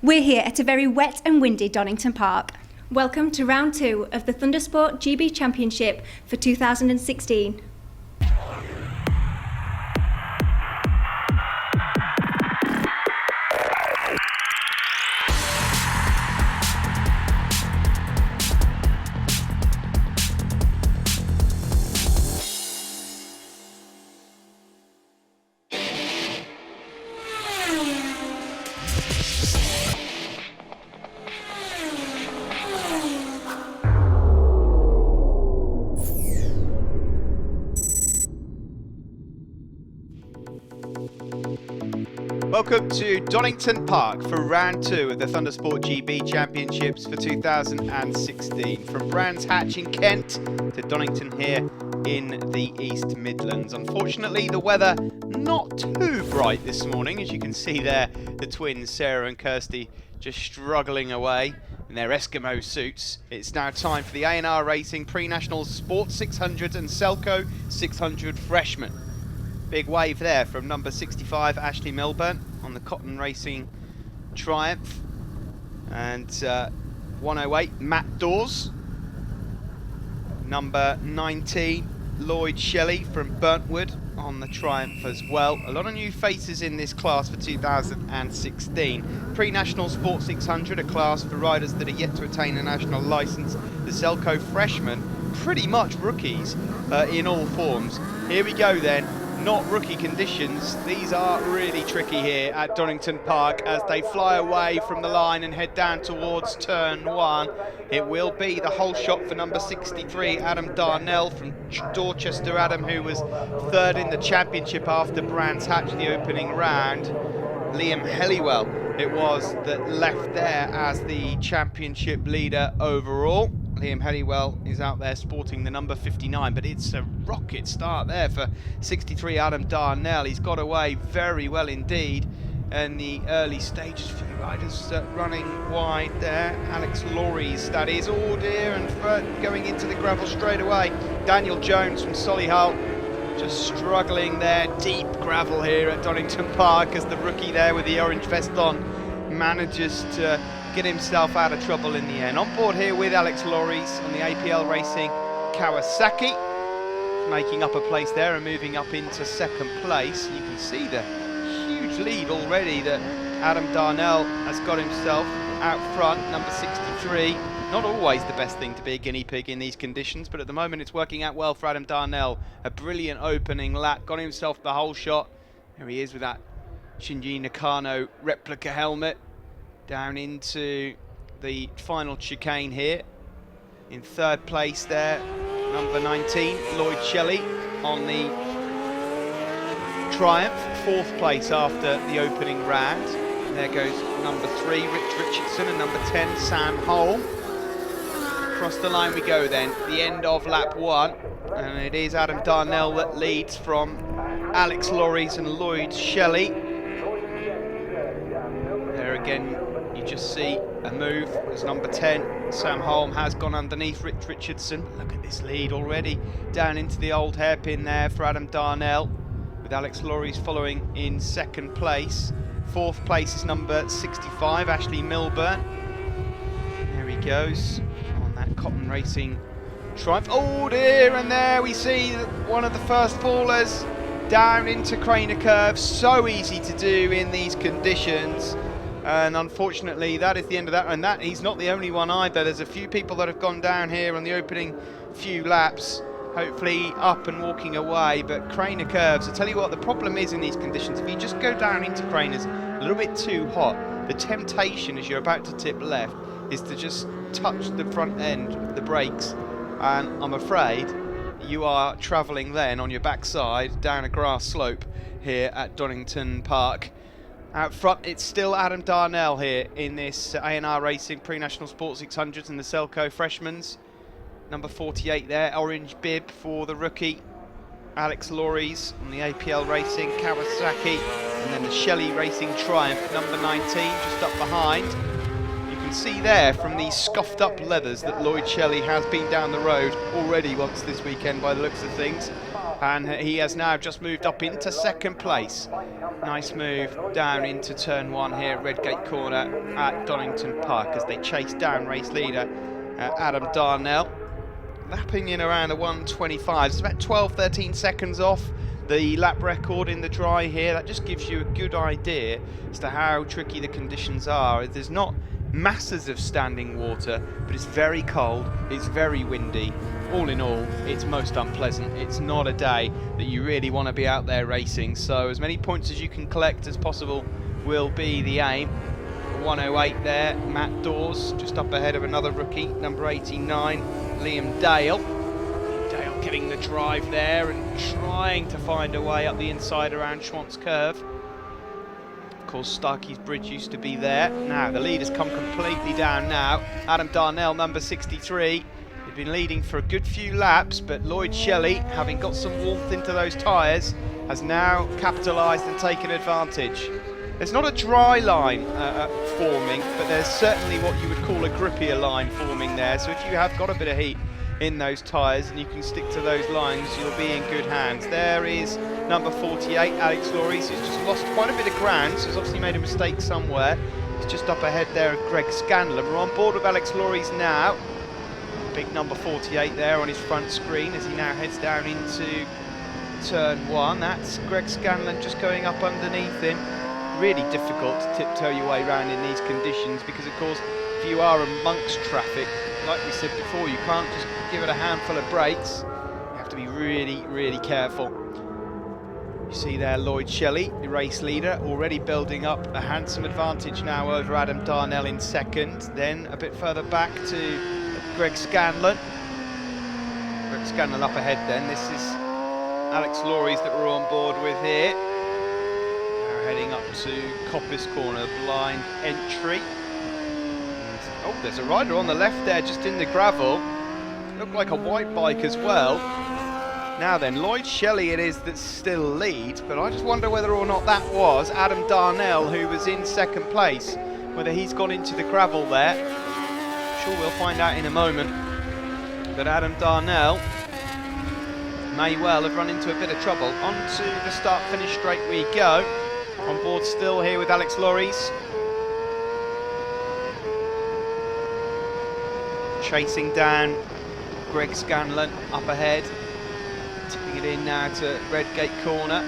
We're here at a very wet and windy Donington Park. Welcome to round 2 of the Thundersport GB Championship for 2016. Welcome to Donington Park for round 2 of the Thundersport GB Championships for 2016. From Brands Hatch in Kent to Donington here in the East Midlands. Unfortunately, the weather not too bright this morning. As you can see there, the twins, Sara and Kirsty, just struggling away in their Eskimo suits. It's now time for the A&R Racing Pre-National Sport 600 and Selco 600 Freshmen. Big wave there from number 65, Ashley Milburn, on the Cotton Racing Triumph. And 108, Matt Dawes. Number 19, Lloyd Shelley from Burntwood on the Triumph as well. A lot of new faces in this class for 2016. Pre-National Sport 600, a class for riders that are yet to attain a national licence. The Selco Freshmen, pretty much rookies in all forms. Here we go then. Not rookie conditions. These are really tricky here at Donington Park as they fly away from the line and head down towards turn 1. It will be the whole shot for number 63, Adam Darnell from Dorchester. Adam, who was 3rd in the championship after Brands Hatch the opening round. Liam Helliwell it was that left there as the championship leader overall. Liam Helliwell is out there sporting the number 59, but it's a rocket start there for 63 Adam Darnell. He's got away very well indeed in the early stages. A few riders running wide there. Alex Laurie's, that is. Oh dear, and going into the gravel straight away. Daniel Jones from Solihull just struggling there. Deep gravel here at Donington Park as the rookie there with the orange vest on manages to get himself out of trouble in the end. On board here with Alex Laurie's on the APL Racing Kawasaki, making up a place there and moving up into 2nd place. You can see the huge lead already that Adam Darnell has got himself out front, number 63. Not always the best thing to be a guinea pig in these conditions, but at the moment it's working out well for Adam Darnell. A brilliant opening lap, got himself the whole shot. There he is with that Shinji Nakano replica helmet. Down into the final chicane here. In 3rd place there, number 19, Lloyd Shelley on the Triumph. 4th place after the opening round. There goes number 3, Rich Richardson, and number 10, Sam Holm. Across the line we go then, the end of lap 1. And it is Adam Darnell that leads from Alex Laurie's and Lloyd Shelley. There again, you just see a move as number 10, Sam Holm, has gone underneath Rich Richardson. Look at this lead already, down into the old hairpin there for Adam Darnell, with Alex Laurie's following in 2nd place. 4th place is number 65, Ashley Milburn. There he goes on that Cotton Racing Triumph. Oh dear, and there we see one of the first fallers down into Craner Curve. So easy to do in these conditions. And unfortunately that is the end of that, and that he's not the only one either. There's a few people that have gone down here on the opening few laps, hopefully up and walking away. But Craner Curves, I tell you what, the problem is in these conditions, if you just go down into Craners a little bit too hot, the temptation as you're about to tip left is to just touch the front end, the brakes, and I'm afraid you are travelling then on your backside down a grass slope here at Donington Park. Out front, it's still Adam Darnell here in this A&R Racing Pre-National Sport 600 and the Selco Freshmen's. Number 48 there, orange bib for the rookie. Alex Laurie's on the APL Racing Kawasaki. And then the Shelley Racing Triumph, number 19, just up behind. You can see there from these scuffed up leathers that Lloyd Shelley has been down the road already once this weekend by the looks of things. And he has now just moved up into second place. Nice move down into turn 1 here at Redgate Corner at Donington Park as they chase down race leader Adam Darnell. Lapping in around a 1:25. It's about 12-13 seconds off the lap record in the dry here. That just gives you a good idea as to how tricky the conditions are. There's not masses of standing water, but it's very cold, it's very windy. All in all, it's most unpleasant. It's not a day that you really want to be out there racing, so as many points as you can collect as possible will be the aim. 108 there, Matt Dawes, just up ahead of another rookie, number 89, Liam Dale. Dale getting the drive there and trying to find a way up the inside around Schwantz Curve. Of course, Starkey's Bridge used to be there. Now, the lead has come completely down now. Adam Darnell, number 63. He'd been leading for a good few laps, but Lloyd Shelley, having got some warmth into those tyres, has now capitalised and taken advantage. There's not a dry line forming, but there's certainly what you would call a grippier line forming there. So if you have got a bit of heat in those tyres and you can stick to those lines, you'll be in good hands. There is number 48, Alex Lawries, who's just lost quite a bit of ground, so he's obviously made a mistake somewhere. He's just up ahead there of Greg Scanlon. We're on board with Alex Lawries now. Big number 48 there on his front screen as he now heads down into turn 1. That's Greg Scanlon just going up underneath him. Really difficult to tiptoe your way around in these conditions because, of course, if you are amongst traffic, like we said before, you can't just give it a handful of brakes. You have to be really, really careful. You see there Lloyd Shelley, the race leader, already building up a handsome advantage now over Adam Darnell in second. Then a bit further back to Greg Scanlon. Greg Scanlon up ahead then. This is Alex Lawries that we're on board with here. Now heading up to Coppice Corner, blind entry. Oh, there's a rider on the left there, just in the gravel. Looked like a white bike as well. Now then, Lloyd Shelley it is that still leads, but I just wonder whether or not that was Adam Darnell, who was in second place, whether he's gone into the gravel there. Sure, we'll find out in a moment. But Adam Darnell may well have run into a bit of trouble. On to the start-finish straight we go. On board still here with Alex Lawries. Chasing down Greg Scanlon up ahead. Tipping it in now to Redgate Corner.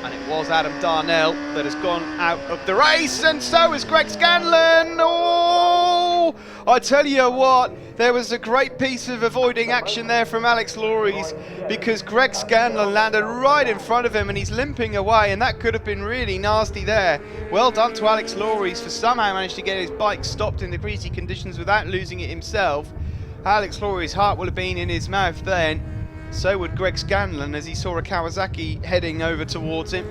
And it was Adam Darnell that has gone out of the race, and so is Greg Scanlon. Oh, I tell you what, there was a great piece of avoiding action there from Alex Lawries, because Greg Scanlon landed right in front of him and he's limping away, and that could have been really nasty there. Well done to Alex Lawries for somehow managed to get his bike stopped in the greasy conditions without losing it himself. Alex Lawries' heart would have been in his mouth then. So would Greg Scanlon as he saw a Kawasaki heading over towards him.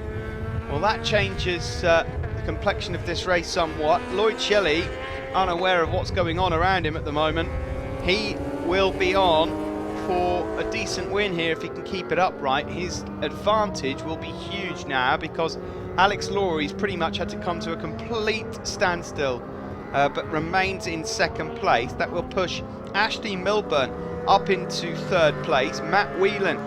Well, that changes the complexion of this race somewhat. Lloyd Shelley, unaware of what's going on around him at the moment, he will be on for a decent win here if he can keep it upright. His advantage will be huge now because Alex Lawries pretty much had to come to a complete standstill, but remains in second place. That will push Ashley Milburn up into third place. Matt Whelan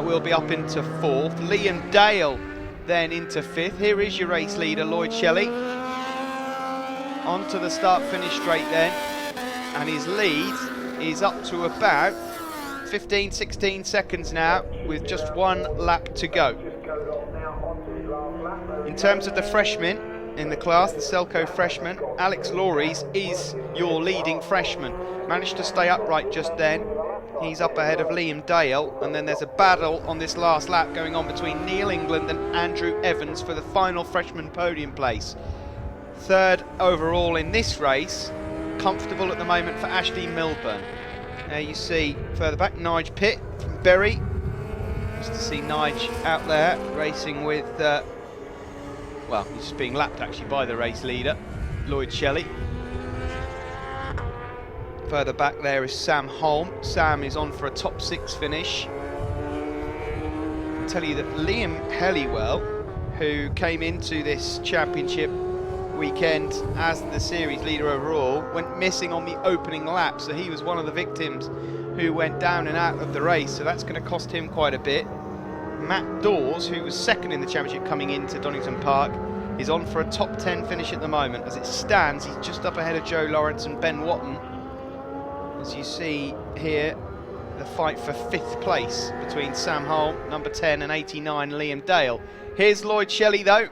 will be up into fourth. Liam Dale then into fifth. Here is your race leader, Lloyd Shelley. On to the start-finish straight then. And his lead is up to about 15-16 seconds now with just one lap to go. In terms of the freshmen in the class, the Selco freshman, Alex Lawries is your leading freshman. Managed to stay upright just then. He's up ahead of Liam Dale, and then there's a battle on this last lap going on between Neil England and Andrew Evans for the final freshman podium place. Third overall in this race, comfortable at the moment for Ashley Milburn. There you see further back Nige Pitt from Bury. Just to see Nige out there racing with, well, he's just being lapped actually by the race leader, Lloyd Shelley. Further back there is Sam Holm. Sam is on for a top 6 finish. I can tell you that Liam Helliwell, who came into this championship weekend as the series leader overall, went missing on the opening lap, so he was one of the victims who went down and out of the race, so that's going to cost him quite a bit. Matt Dawes, who was second in the championship coming into Donington Park, is on for a top 10 finish at the moment. As it stands, he's just up ahead of Joe Lawrence and Ben Watton. As you see here, the fight for 5th place between Sam Hull, number 10, and 89, Liam Dale. Here's Lloyd Shelley though,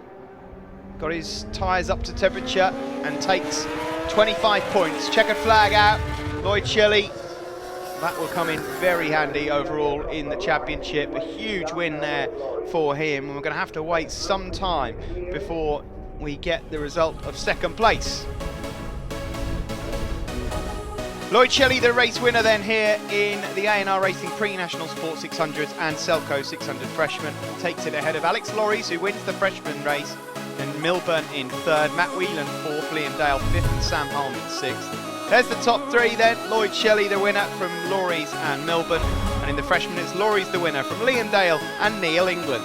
got his tyres up to temperature and takes 25 points. Checkered flag out, Lloyd Shelley. That will come in very handy overall in the championship. A huge win there for him, and we're going to have to wait some time before we get the result of 2nd place. Lloyd Shelley, the race winner then here in the A&R Racing Pre-National Sport 600 and Selco 600 freshman, takes it ahead of Alex Lorries, who wins the freshman race, and Milburn in 3rd, Matt Whelan 4th, Liam Dale 5th, and Sam Holm in 6th. There's the top 3 then. Lloyd Shelley the winner from Lorries and Milburn, and in the freshman it's Lorries the winner from Liam Dale and Neil England.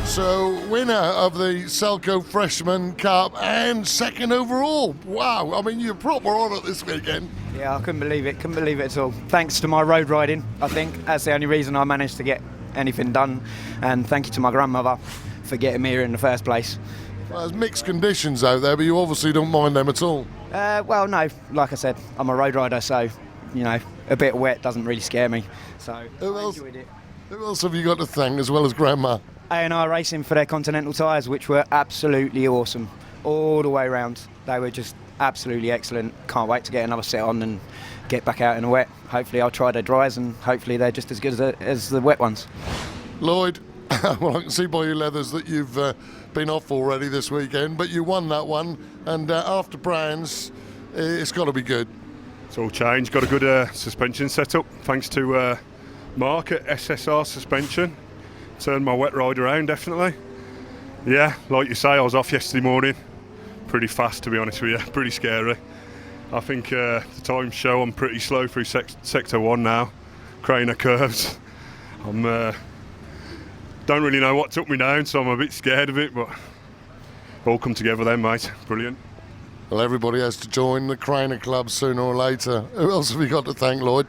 So, winner of the Selco Freshman Cup and 2nd overall. Wow, I mean, you're proper on it this weekend. Yeah, I couldn't believe it at all. Thanks to my road riding, I think. That's the only reason I managed to get anything done. And thank you to my grandmother for getting me here in the first place. Well, there's mixed conditions out there, but you obviously don't mind them at all. Well, no, like I said, I'm a road rider, so, you know, a bit wet doesn't really scare me. So I enjoyed it. Who else have you got to thank as well as Grandma? A&R Racing for their Continental tyres, which were absolutely awesome all the way around. They were just absolutely excellent. Can't wait to get another set on and get back out in the wet. Hopefully I'll try their dries, and hopefully they're just as good as the wet ones. Lloyd, well, I can see by your leathers that you've been off already this weekend, but you won that one, and after Brands, it's got to be good. It's all changed. Got a good suspension setup, thanks to Mark at SSR Suspension. Turned my wet ride around, definitely. Yeah, like you say, I was off yesterday morning. Pretty fast, to be honest with you. Pretty scary. I think the times show I'm pretty slow through Sector 1 now. Craner curves. I'm don't really know what took me down, so I'm a bit scared of it, but all come together then, mate. Brilliant. Well, everybody has to join the Craner Club sooner or later. Who else have you got to thank, Lloyd?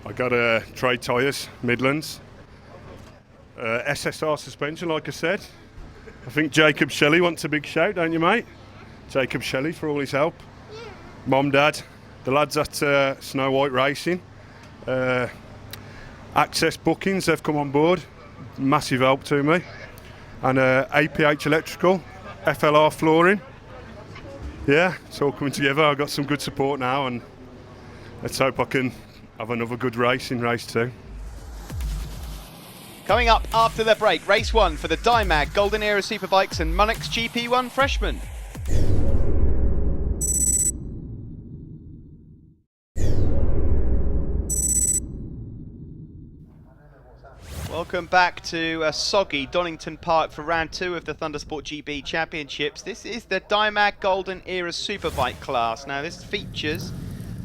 I got Trade Tyres, Midlands. SSR Suspension, like I said. I think Jacob Shelley wants a big shout, don't you, mate? Jacob Shelley for all his help. Mom, Dad, the lads at Snow White Racing. Access Bookings, they've come on board. Massive help to me. And APH Electrical, FLR Flooring. Yeah, it's all coming together. I've got some good support now, and let's hope I can have another good race in race 2. Coming up after the break, race 1 for the Dymag Golden Era Superbikes and Munich GP1 Freshman. Welcome back to soggy Donington Park for round 2 of the Thundersport GB Championships. This is the Dymag Golden Era Superbike class. Now this features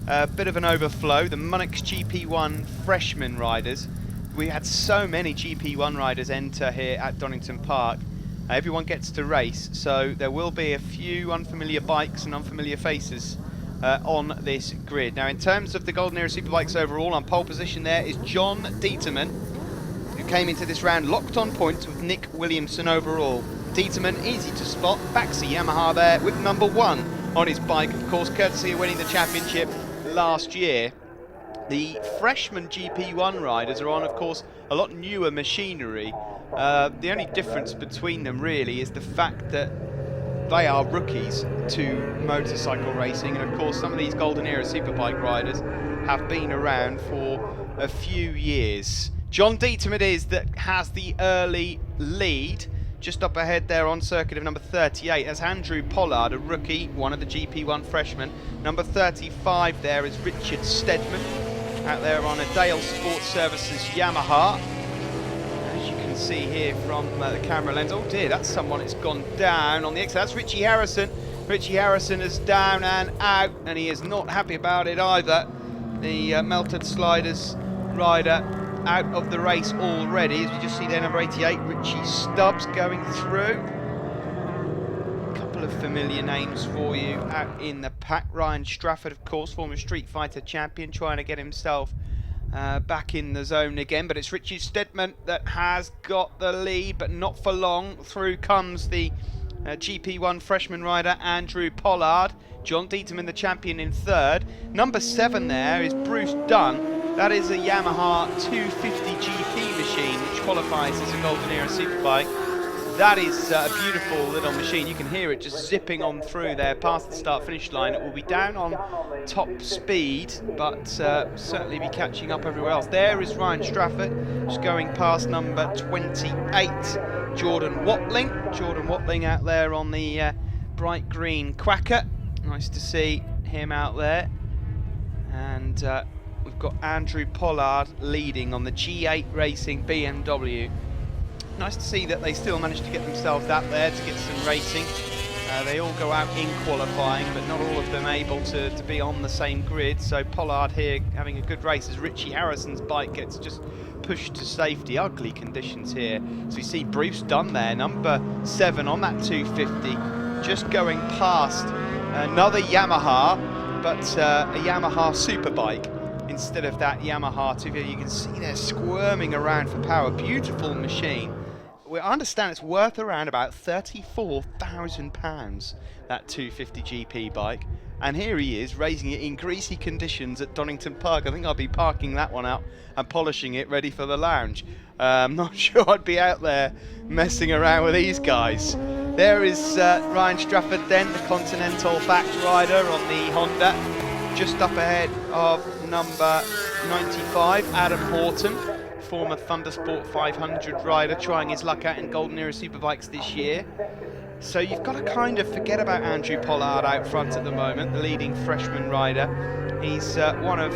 a bit of an overflow, the Munich GP1 Freshman riders. We had so many GP1 riders enter here at Donington Park. Everyone gets to race, so there will be a few unfamiliar bikes and unfamiliar faces on this grid. Now in terms of the Golden Era Superbikes overall, on pole position there is John Dieterman, who came into this round locked on points with Nick Williamson overall. Dieterman, easy to spot, backs a Yamaha there with number 1 on his bike, of course, courtesy of winning the championship last year. The freshman GP1 riders are on, of course, a lot newer machinery. The only difference between them really is the fact that they are rookies to motorcycle racing, and of course some of these Golden Era Superbike riders have been around for a few years. John Dieterman it is that has the early lead, just up ahead there on circuit of number 38. That's Andrew Pollard, a rookie, one of the GP1 freshmen. Number 35 there is Richard Stedman, out there on a Dale Sports Services Yamaha. As you can see here from the camera lens, oh dear, that's someone that's gone down on the exit. That's Richie Harrison. Richie Harrison is down and out, and he is not happy about it either. The Melted Sliders rider out of the race already, as we just see there, number 88, Richie Stubbs going through. of familiar names for you out in the pack. Ryan Strafford, of course, former Street Fighter champion, trying to get himself back in the zone again, but it's Richard Stedman that has got the lead, but not for long. Through comes the GP1 freshman rider Andrew Pollard. John Dieterman, the champion, in third. Number 7 there is Bruce Dunn. That is a Yamaha 250 GP machine, which qualifies as a Golden Era Superbike. That is a beautiful little machine. You can hear it just zipping on through there past the start-finish line. It will be down on top speed, but certainly be catching up everywhere else. There is Ryan Strafford, just going past number 28, Jordan Watling. Jordan Watling out there on the bright green Quacker. Nice to see him out there. And we've got Andrew Pollard leading on the G8 Racing BMW. Nice to see that they still managed to get themselves out there to get some racing. They all go out in qualifying, but not all of them able to be on the same grid. So Pollard here having a good race as Richie Harrison's bike gets just pushed to safety. Ugly conditions here. So we see Bruce Dunn there, number 7 on that 250, just going past another Yamaha, but a Yamaha Superbike instead of that Yamaha 250. You can see they're squirming around for power. Beautiful machine. I understand it's worth around about £34,000, that 250 GP bike. And here he is, raising it in greasy conditions at Donington Park. I think I'll be parking that one out and polishing it ready for the lounge. I'm not sure I'd be out there messing around with these guys. There is Ryan Strafford then, the Continental-backed rider on the Honda. Just up ahead of number 95, Adam Horton, former Thundersport 500 rider, trying his luck out in Golden Era Superbikes this year. So you've got to kind of forget about Andrew Pollard out front at the moment, the leading freshman rider. He's one of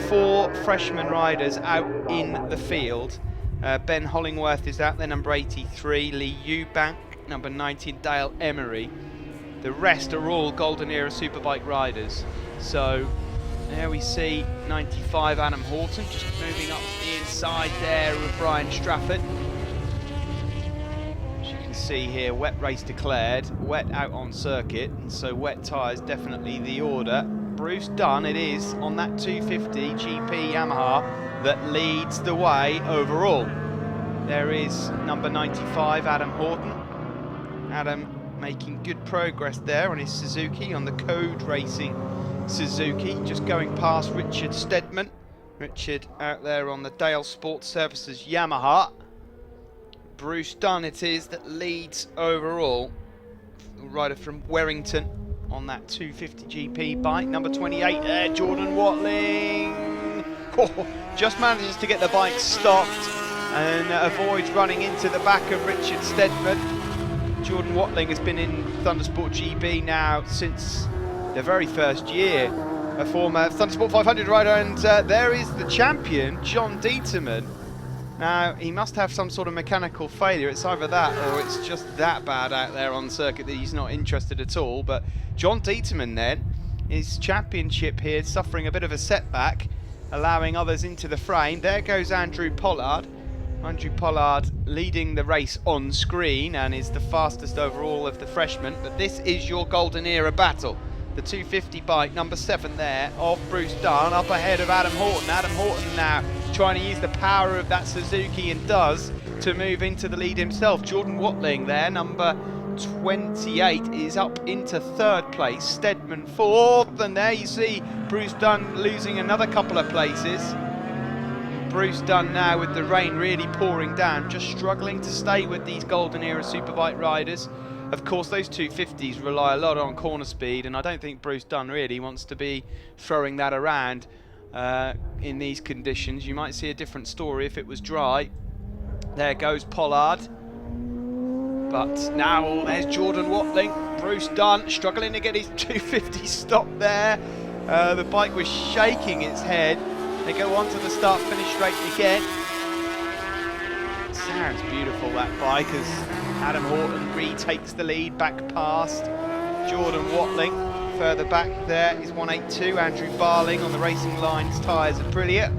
4 freshman riders out in the field. Ben Hollingworth is out there, number 83, Lee Eubank, number 19, Dale Emery. The rest are all Golden Era Superbike riders. So there we see 95 Adam Horton just moving up the inside there with Brian Strafford. As you can see here, wet race declared, wet out on circuit, and so wet tyres definitely the order. Bruce Dunn it is on that 250 GP Yamaha that leads the way overall. There is number 95 Adam Horton. Adam making good progress there on his Suzuki, on the Code Racing Suzuki, just going past Richard Stedman. Richard out there on the Dale Sport Services Yamaha. Bruce Dunn it is that leads overall. The rider from Warrington on that 250 GP bike. Number 28 there, Jordan Watling. Oh, just manages to get the bike stopped and avoids running into the back of Richard Stedman. Jordan Watling has been in Thundersport GB now since the very first year, a former Thundersport 500 rider, and there is the champion, John Dieterman. Now, he must have some sort of mechanical failure. It's either that or it's just that bad out there on circuit that he's not interested at all. But John Dieterman then, his championship here, suffering a bit of a setback, allowing others into the frame. There goes Andrew Pollard. Andrew Pollard leading the race on screen and is the fastest overall of the freshmen. But this is your Golden Era battle. The 250 bike, number 7 there, of Bruce Dunn, up ahead of Adam Horton. Adam Horton now trying to use the power of that Suzuki, and does, to move into the lead himself. Jordan Watling there, number 28, is up into 3rd place. Stedman 4th, and there you see Bruce Dunn losing another couple of places. Bruce Dunn now, with the rain really pouring down, just struggling to stay with these Golden Era Superbike riders. Of course, those 250s rely a lot on corner speed, and I don't think Bruce Dunn really wants to be throwing that around in these conditions. You might see a different story if it was dry. There goes Pollard. But now there's Jordan Watling. Bruce Dunn struggling to get his 250 stopped there. The bike was shaking its head. They go on to the start-finish straight again. Sounds beautiful, that bike, as Adam Horton retakes the lead back past Jordan Watling. Further back there is 182, Andrew Barling on the Racing Lines tyres Aprilia.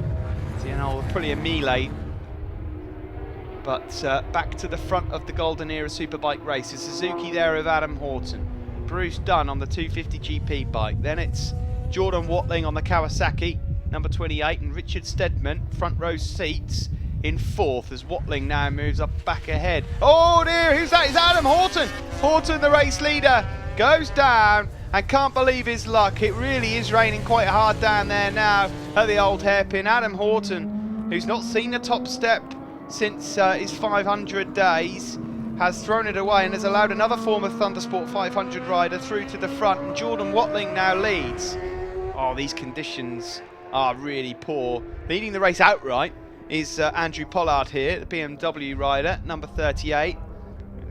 It's an old Aprilia Melee. But back to the front of the Golden Era Superbike race, a Suzuki there of Adam Horton. Bruce Dunn on the 250 GP bike. Then it's Jordan Watling on the Kawasaki, number 28, and Richard Stedman, front row seats, in 4th as Watling now moves up back ahead. Oh dear, who's that? It's Adam Horton. Horton, the race leader, goes down and can't believe his luck. It really is raining quite hard down there now at the old hairpin. Adam Horton, who's not seen a top step since his 500 days, has thrown it away and has allowed another former Thundersport 500 rider through to the front, and Jordan Watling now leads. Oh, these conditions are really poor. Leading the race outright is Andrew Pollard here, the BMW rider, number 38,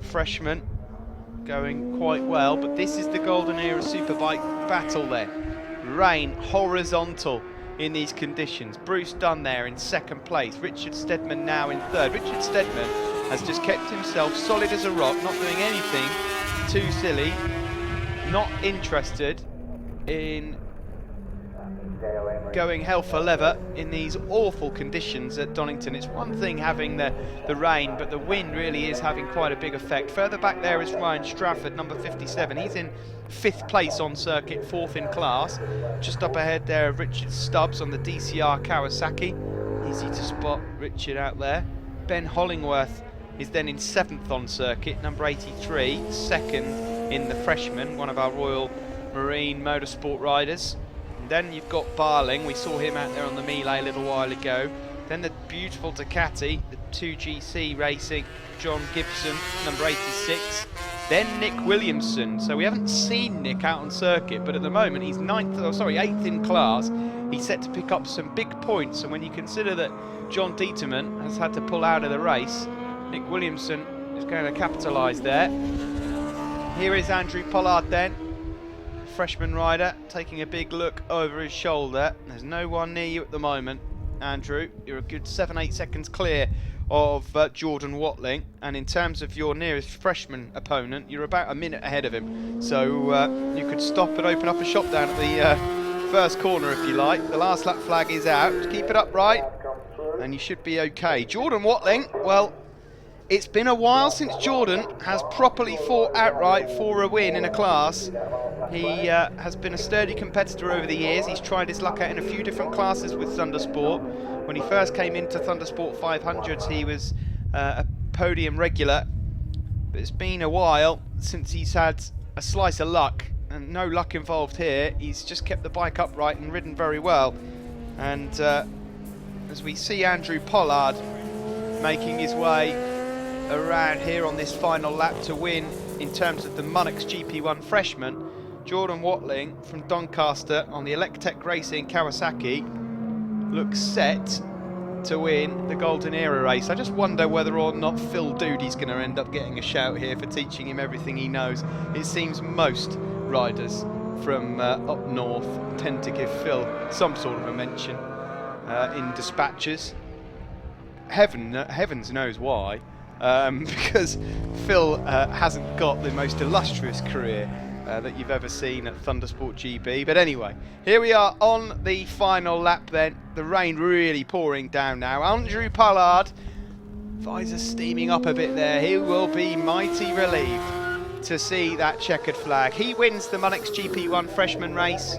freshman, going quite well, but this is the Golden Era Superbike battle then. Rain horizontal in these conditions. Bruce Dunn there in 2nd place, Richard Stedman now in 3rd. Richard Stedman has just kept himself solid as a rock, not doing anything too silly, not interested in going hell for leather in these awful conditions at Donington. It's one thing having the rain, but the wind really is having quite a big effect. Further back there is Ryan Strafford, number 57. He's in 5th place on circuit, 4th in class. Just up ahead there, Richard Stubbs on the DCR Kawasaki. Easy to spot Richard out there. Ben Hollingworth is then in 7th on circuit, number 83, 2nd in the freshman, one of our Royal Marine Motorsport riders. And then you've got Barling, we saw him out there on the melee a little while ago. Then the beautiful Ducati, the 2GC Racing, John Gibson, number 86. Then Nick Williamson. So we haven't seen Nick out on circuit, but at the moment he's 8th in class. He's set to pick up some big points, and when you consider that John Dieterman has had to pull out of the race, Nick Williamson is going to capitalise there. Here is Andrew Pollard then, freshman rider, taking a big look over his shoulder. There's no one near you at the moment, Andrew. You're a good 7-8 seconds clear of Jordan Watling, and in terms of your nearest freshman opponent, you're about a minute ahead of him. So you could stop and open up a shop down at the first corner if you like. The last lap flag is out. Keep it upright and you should be okay. Jordan Watling, well, it's been a while since Jordan has properly fought outright for a win in a class. He has been a sturdy competitor over the years. He's tried his luck out in a few different classes with Thundersport. When he first came into Thundersport 500s, he was a podium regular. But it's been a while since he's had a slice of luck, and no luck involved here. He's just kept the bike upright and ridden very well. And as we see Andrew Pollard making his way around here on this final lap to win in terms of the Monarchs GP1 freshman, Jordan Watling from Doncaster on the Electech Racing Kawasaki looks set to win the Golden Era race. I just wonder whether or not Phil Doodie's going to end up getting a shout here for teaching him everything he knows. It seems most riders from up north tend to give Phil some sort of a mention in dispatches. Heavens knows why. Because Phil hasn't got the most illustrious career that you've ever seen at Thundersport GB. But anyway, here we are on the final lap then. The rain really pouring down now. Andrew Pollard, visor steaming up a bit there. He will be mighty relieved to see that checkered flag. He wins the Monarchs GP1 freshman race.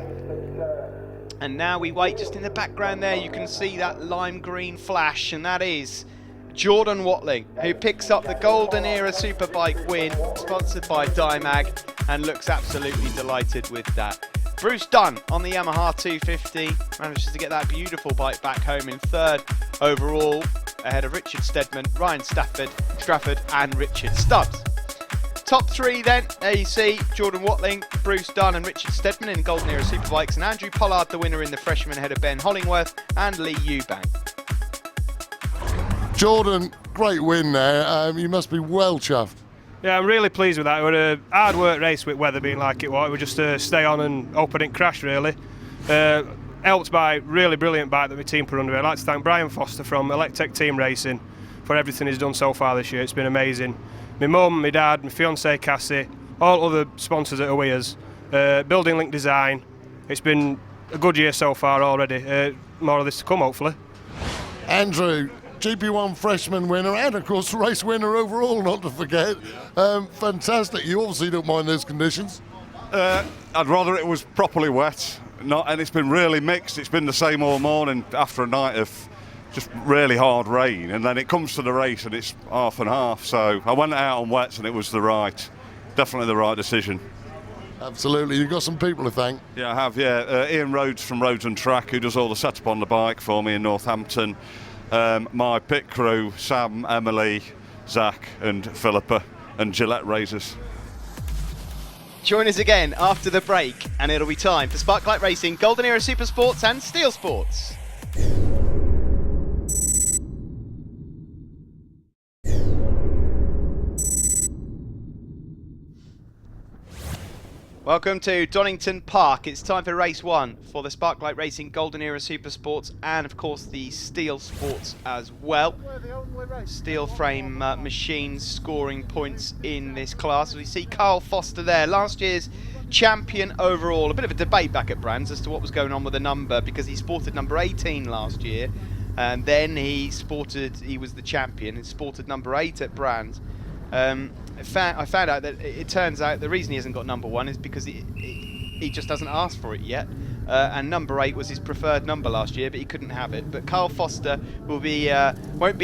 And now we wait. Just in the background there, you can see that lime green flash, and that is Jordan Watling, who picks up the Golden Era Superbike win, sponsored by Dymag, and looks absolutely delighted with that. Bruce Dunn on the Yamaha 250 manages to get that beautiful bike back home in 3rd overall, ahead of Richard Stedman, Ryan Strafford and Richard Stubbs. Top 3 then, there you see Jordan Watling, Bruce Dunn and Richard Stedman in Golden Era Superbikes, and Andrew Pollard the winner in the freshman ahead of Ben Hollingworth and Lee Eubank. Jordan, great win there. You must be well chuffed. Yeah, I'm really pleased with that. It was a hard work race with weather being like it was. It was just to stay on and hope I didn't crash, really. Helped by really brilliant bike that my team put under it. I'd like to thank Brian Foster from Electech Team Racing for everything he's done so far this year. It's been amazing. My mum, my dad, my fiancée Cassie, all other sponsors that are with us, Building Link Design. It's been a good year so far already. More of this to come, hopefully. Andrew, GP1 freshman winner and of course race winner overall, not to forget. Fantastic. You obviously don't mind those conditions. I'd rather it was properly wet, and it's been really mixed. It's been the same all morning after a night of just really hard rain, and then it comes to the race and it's half and half. So I went out on wets and it was definitely the right decision. Absolutely. You've got some people to thank. Yeah, I have, yeah. Ian Rhodes from Roads and Track, who does all the setup on the bike for me in Northampton. My pit crew, Sam, Emily, Zach and Philippa, and Gillette Razors. Join us again after the break, and it'll be time for Sparklight Racing, Golden Era Supersports and Steelsports. Welcome to Donington Park. It's time for race 1 for the Sparklight Racing Golden Era Supersports and of course the Steelsports as well. Steel frame machines scoring points in this class. We see Carl Foster there, last year's champion overall. A bit of a debate back at Brands as to what was going on with the number, because he sported number 18 last year and then he was the champion and sported number 8 at Brands. I found out that it turns out the reason he hasn't got number 1 is because he just hasn't asked for it yet. And number 8 was his preferred number last year, but he couldn't have it. But Carl Foster won't be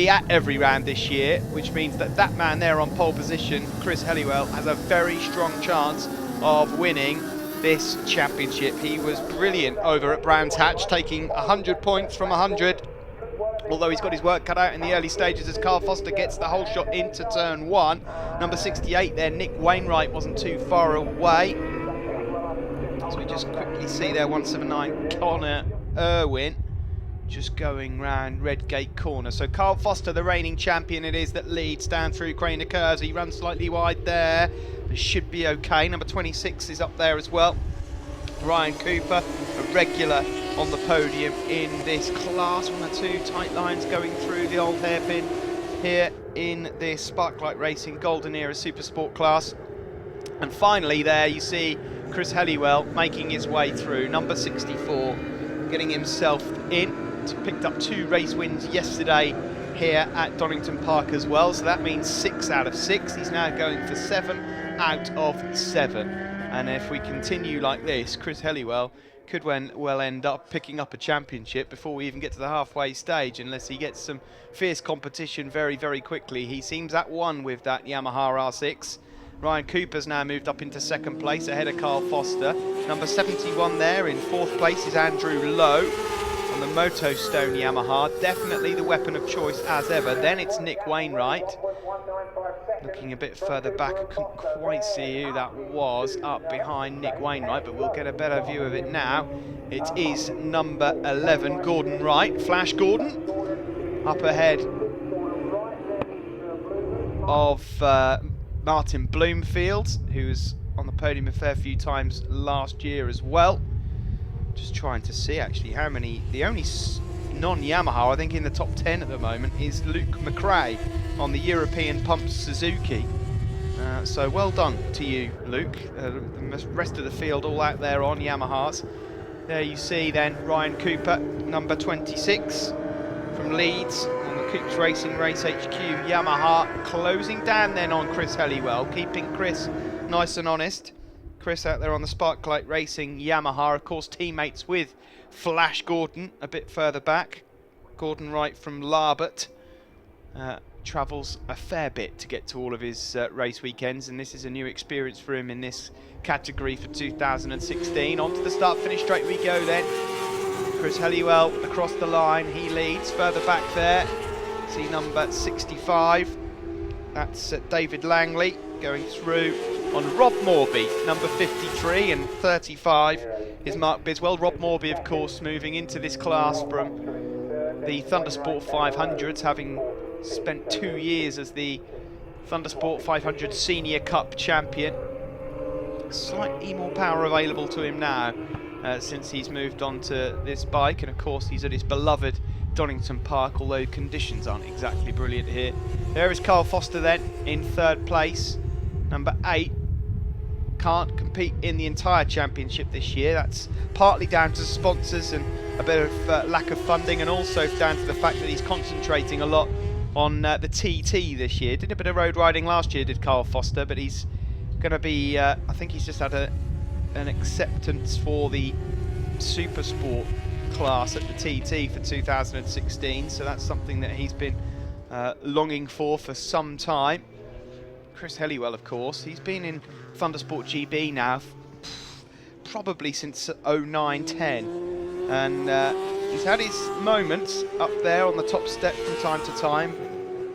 at every round this year, which means that man there on pole position, Chris Helliwell, has a very strong chance of winning this championship. He was brilliant over at Brands Hatch, taking 100 points from 100. Although he's got his work cut out in the early stages as Carl Foster gets the whole shot into turn 1. Number 68 there, Nick Wainwright, wasn't too far away. So we just quickly see there, 179 Connor Irwin just going round Redgate corner. So Carl Foster, the reigning champion it is, that leads down through Craner Curves. He runs slightly wide there, but should be okay. Number 26 is up there as well. Ryan Cooper, a regular on the podium in this class. 1 or 2 tight lines going through the old hairpin here in this Sparklight Racing Golden Era Supersport class. And finally there you see Chris Helliwell making his way through, number 64, getting himself in. Picked up 2 race wins yesterday here at Donington Park as well, so that means 6 out of 6. He's now going for 7 out of 7. And if we continue like this, Chris Helliwell could well end up picking up a championship before we even get to the halfway stage, unless he gets some fierce competition very, very quickly. He seems at one with that Yamaha R6. Ryan Cooper's now moved up into 2nd place ahead of Carl Foster. Number 71 there in 4th place is Andrew Lowe on the Moto Stone Yamaha. Definitely the weapon of choice as ever. Then it's Nick Wainwright. Looking a bit further back, I couldn't quite see who that was up behind Nick Wainwright, but we'll get a better view of it now. It is number 11, Gordon Wright, Flash Gordon, up ahead of Martin Bloomfield, who was on the podium a fair few times last year as well. Just trying to see actually how many, the only non-Yamaha I think in the top 10 at the moment is Luke McRae on the European Pump Suzuki. So well done to you, Luke. The rest of the field all out there on Yamahas. There you see then Ryan Cooper, number 26 from Leeds on the Coops Racing Race HQ Yamaha, closing down then on Chris Helliwell, keeping Chris nice and honest. Chris out there on the Sparklight Racing Yamaha, of course teammates with Flash Gordon a bit further back. Gordon Wright from Larbert travels a fair bit to get to all of his race weekends, and this is a new experience for him in this category for 2016. On to the start-finish straight we go then. Chris Helliwell across the line, he leads. Further back there, see number 65. That's David Langley going through on Rob Morby, number 53, and 35 is Mark Biswell. Rob Morby, of course, moving into this class from the Thundersport 500s, having spent 2 years as the Thundersport 500 Senior Cup champion. Slightly more power available to him now since he's moved on to this bike, and of course he's at his beloved Donington Park, although conditions aren't exactly brilliant here. There is Carl Foster then in 3rd place, number 8. Can't compete in the entire championship this year. That's partly down to sponsors and a bit of lack of funding, and also down to the fact that he's concentrating a lot on the TT this year. Did a bit of road riding last year, did Carl Foster, but he's going to be, I think he's just had a an acceptance for the Supersport class at the TT for 2016, so that's something that he's been longing for some time. Chris Helliwell, of course, he's been in Thundersport GB now probably since 09-10, and he's had his moments up there on the top step from time to time,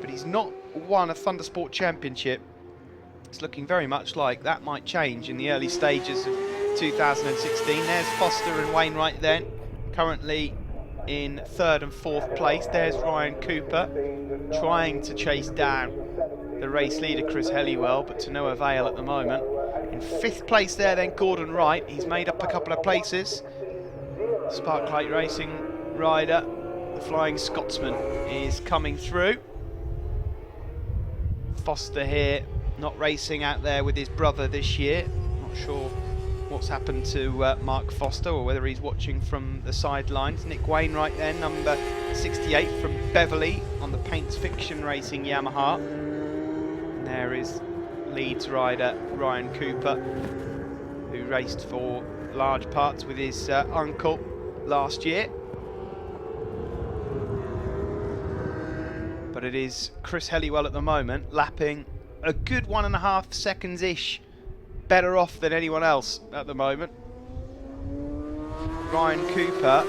but he's not won a Thundersport championship. It's looking very much like that might change in the early stages of 2016. There's Foster and Wainwright then, currently in 3rd and 4th place. There's Ryan Cooper trying to chase down the race leader Chris Helliwell, but to no avail at the moment. In 5th place there then Gordon Wright, he's made up a couple of places. Sparklight Racing rider, the Flying Scotsman, is coming through. Foster here, not racing out there with his brother this year. Not sure what's happened to Mark Foster, or whether he's watching from the sidelines. Nick Wainwright then, number 68 from Beverley on the Paints Fiction Racing Yamaha. And there is Leeds rider Ryan Cooper, who raced for large parts with his uncle last year. But it is Chris Helliwell at the moment, lapping a good 1.5 seconds-ish better off than anyone else at the moment. Ryan Cooper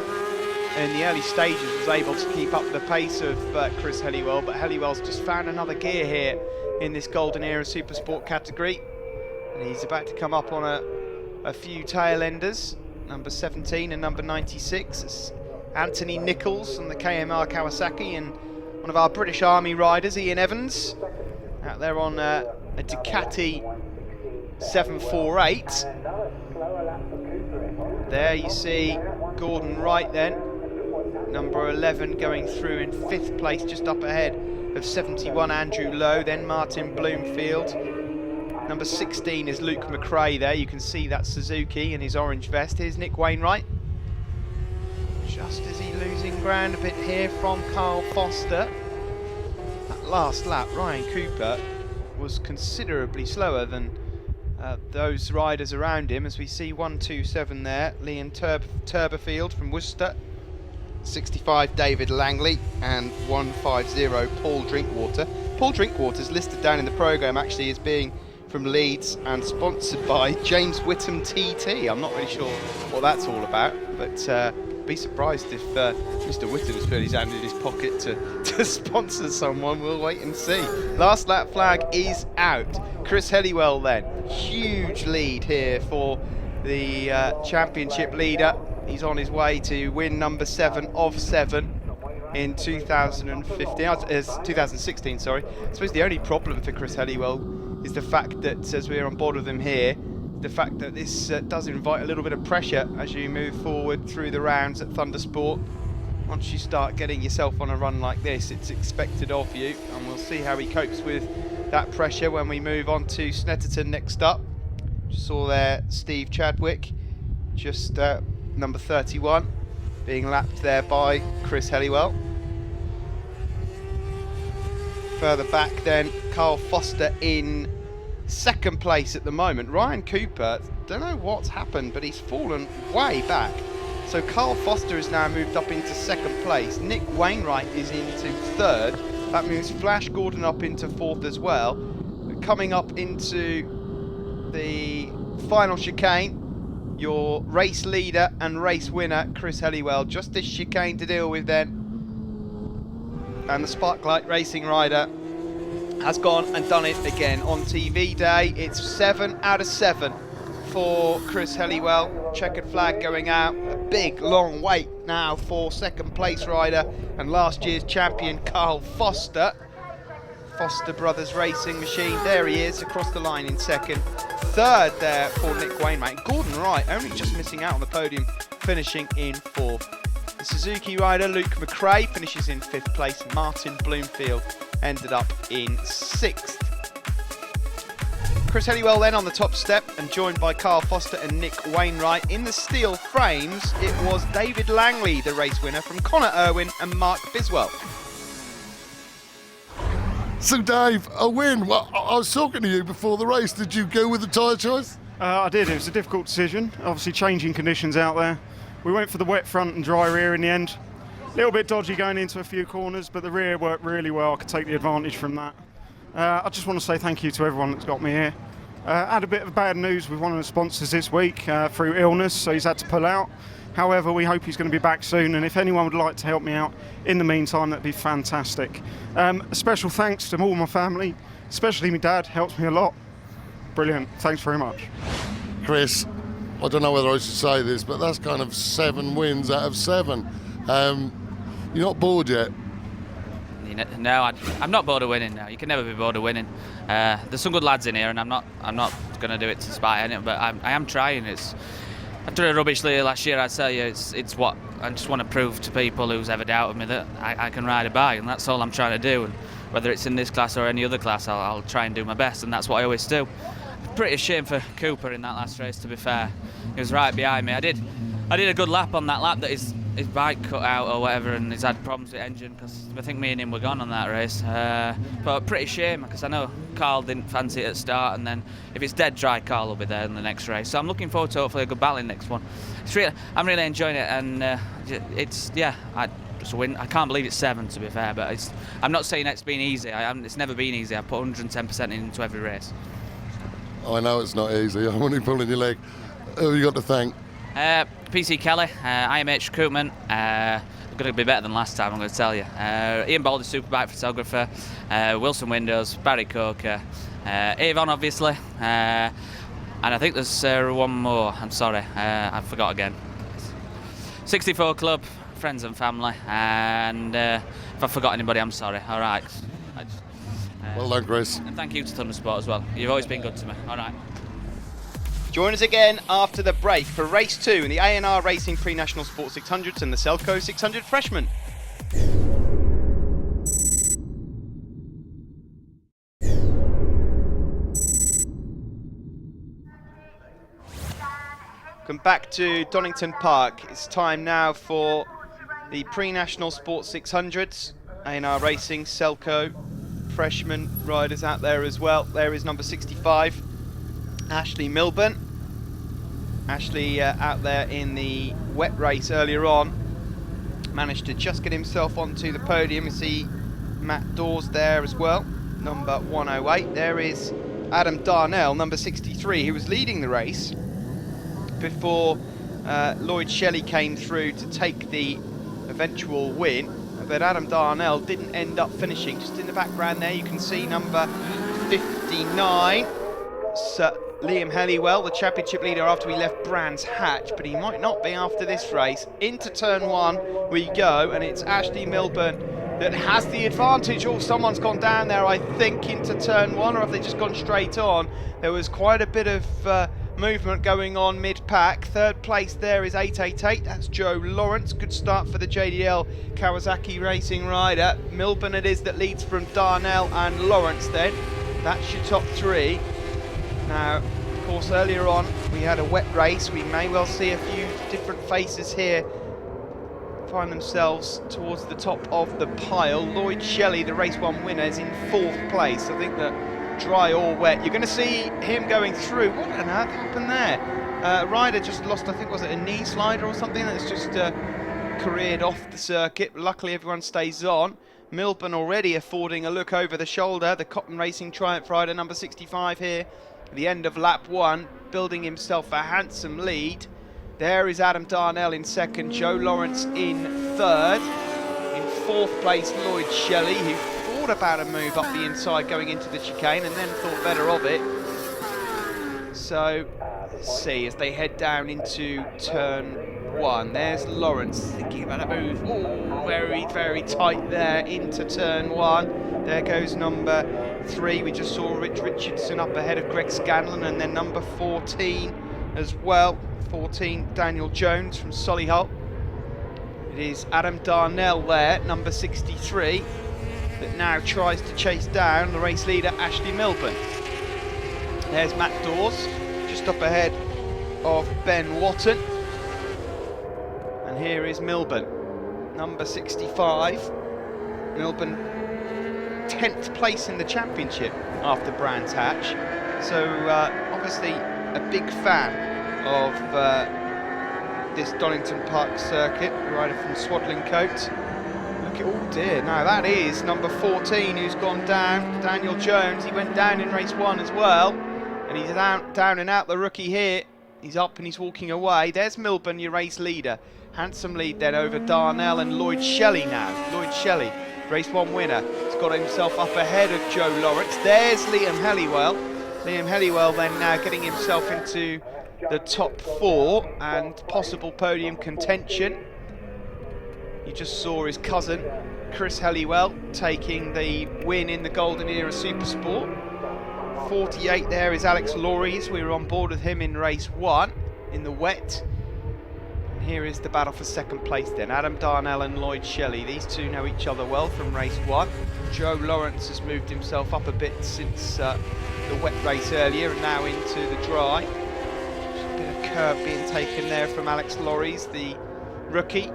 in the early stages was able to keep up the pace of Chris Helliwell, but Helliwell's just found another gear here in this Golden Era Supersport category, and he's about to come up on a few tail enders, number 17 and number 96. It's Anthony Nichols on the KMR Kawasaki, and one of our British Army riders, Ian Evans, out there on a Ducati 748. There you see Gordon Wright then, number 11, going through in 5th place, just up ahead of 71 Andrew Lowe, then Martin Bloomfield. Number 16 is Luke McRae there, you can see that Suzuki in his orange vest. Here's Nick Wainwright, just as he's losing ground a bit here from Carl Foster. That last lap, Ryan Cooper was considerably slower than those riders around him, as we see 127 there, Liam Turberfield from Worcester, 65 David Langley, and 150 Paul Drinkwater. Paul Drinkwater's listed down in the programme actually as being from Leeds and sponsored by James Whittam TT. I'm not really sure what that's all about, but be surprised if Mr. Whittam's put his hand in his pocket to sponsor someone. We'll wait and see. Last lap flag is out. Chris Helliwell then, huge lead here for the championship leader. He's on his way to win number 7 of 7 in 2016, sorry. I suppose the only problem for Chris Helliwell is the fact that, as we're on board with him here, the fact that this does invite a little bit of pressure as you move forward through the rounds at Thundersport. Once you start getting yourself on a run like this, it's expected of you, and we'll see how he copes with that pressure when we move on to Snetterton next up. Just saw there Steve Chadwick, just number 31, being lapped there by Chris Helliwell. Further back then, Carl Foster in 2nd place at the moment. Ryan Cooper, don't know what's happened, but he's fallen way back. So Carl Foster has now moved up into 2nd place. Nick Wainwright is into 3rd. That moves Flash Gordon up into 4th as well. Coming up into the final chicane, your race leader and race winner, Chris Helliwell. Just this chicane to deal with then. And the Sparklight Racing rider has gone and done it again on TV day. It's 7 out of 7 for Chris Helliwell. Checkered flag going out. A big long wait now for 2nd place rider and last year's champion Carl Foster. Foster Brothers Racing Machine, there he is across the line in 2nd. 3rd there for Nick Wainwright. Gordon Wright only just missing out on the podium, finishing in 4th. The Suzuki rider Luke McRae finishes in 5th place. Martin Bloomfield ended up in 6th. Chris Helliwell then on the top step and joined by Carl Foster and Nick Wainwright. In the steel frames, it was David Langley, the race winner, from Connor Irwin and Mark Biswell. So Dave, a win. Well, I was talking to you before the race. Did you go with the tyre choice? I did. It was a difficult decision. Obviously, changing conditions out there. We went for the wet front and dry rear in the end. A little bit dodgy going into a few corners, but the rear worked really well. I could take the advantage from that. I just want to say thank you to everyone that's got me here. Had a bit of bad news with one of the sponsors this week through illness, so he's had to pull out. However, we hope he's going to be back soon, and if anyone would like to help me out in the meantime, that'd be fantastic. A special thanks to all my family, especially my dad, helps me a lot. Brilliant. Thanks very much. Chris, I don't know whether I should say this, but that's kind of 7 wins out of 7. You're not bored yet? No, I'm not bored of winning. No, you can never be bored of winning. There's some good lads in here, and I'm not going to do it to spite anyone, but I am trying. After a rubbish last year, I tell you, it's what I just want to prove to people who's ever doubted me that I can ride a bike, and that's all I'm trying to do. And whether it's in this class or any other class, I'll try and do my best, and that's what I always do. Pretty ashamed for Cooper in that last race, to be fair. He was right behind me. I did a good lap on that lap that his bike cut out or whatever, and he's had problems with engine, because I think me and him were gone on that race. But pretty shame, because I know Carl didn't fancy it at the start, and then if it's dead dry, Carl will be there in the next race. So I'm looking forward to hopefully a good battle in the next one. I'm really enjoying it, and I just win. I can't believe it's 7, to be fair, but I'm not saying it's been easy. It's never been easy. I put 110% into every race. I know it's not easy. I'm only pulling your leg. Who have you got to thank? PC Kelly, IMH Recruitment. Going to be better than last time, I'm going to tell you. Ian Baldy, Superbike photographer. Wilson Windows, Barry Coker, Avon, obviously. And I think there's one more. I'm sorry, I forgot again. 64 Club, friends and family. And if I forgot anybody, I'm sorry. All right. Well done, Chris. And thank you to Thundersport as well. You've always been good to me. All right. Join us again after the break for race 2 in the A&R Racing Pre-National Sport 600s and the Selco 600 Freshman. Welcome back to Donington Park. It's time now for the Pre-National Sport 600s. A&R Racing, Selco, Freshman riders out there as well. There is number 65, Ashley Milburn. Ashley out there in the wet race earlier on, managed to just get himself onto the podium. You see Matt Dawes there as well, number 108. There is Adam Darnell, number 63, who was leading the race before Lloyd Shelley came through to take the eventual win. But Adam Darnell didn't end up finishing. Just in the background there, you can see number 59, Sir Liam Helliwell, the championship leader after we left Brands Hatch, but he might not be after this race. Into turn 1 we go, and it's Ashley Milburn that has the advantage. Oh, someone's gone down there, I think, into turn 1, or have they just gone straight on? There was quite a bit of movement going on mid-pack. Third place there is 888, that's Joe Lawrence. Good start for the JDL Kawasaki Racing rider. Milburn it is that leads from Darnell and Lawrence then. That's your top 3. Now, of course, earlier on we had a wet race. We may well see a few different faces here find themselves towards the top of the pile. Lloyd Shelley, the race 1 winner, is in 4th place. I think that dry or wet, you're going to see him going through. What on earth happened there? Ryder just lost, I think, was it a knee slider or something that's just careered off the circuit. Luckily everyone stays on. Milburn already affording a look over the shoulder. The Cotton Racing Triumph rider, number 65 here, at the end of lap 1, building himself a handsome lead. There is Adam Darnell in 2nd, Joe Lawrence in 3rd. In 4th place, Lloyd Shelley, who thought about a move up the inside going into the chicane and then thought better of it. So, let's see, as they head down into turn 1, there's Lawrence thinking about a move. Oh, very, very tight there into turn 1. There goes number 3. We just saw Rich Richardson up ahead of Greg Scanlon, and then number 14 as well. 14, Daniel Jones from Solihull. It is Adam Darnell there, number 63, that now tries to chase down the race leader, Ashley Milburn. There's Matt Dawes, just up ahead of Ben Watton. And here is Milburn, number 65. Milburn, 10th place in the championship after Brands Hatch. So obviously a big fan of this Donington Park circuit, rider from Swadlincote. Look at, oh dear, now that is number 14 who's gone down, Daniel Jones. He went down in race 1 as well, and he's down and out, the rookie here. He's up and he's walking away. There's Milburn, your race leader. Handsome lead then over Darnell and Lloyd Shelley now. Lloyd Shelley, race 1 winner. He's got himself up ahead of Joe Lawrence. There's Liam Helliwell. Liam Helliwell then now getting himself into the top 4 and possible podium contention. You just saw his cousin, Chris Helliwell, taking the win in the Golden Era Supersport. 48 there is Alex Lawries. We were on board with him in race 1 in the wet. And here is the battle for second place then. Adam Darnell and Lloyd Shelley. These two know each other well from race 1. Joe Lawrence has moved himself up a bit since the wet race earlier and now into the dry. Just a bit of curve being taken there from Alex Lawries, the rookie,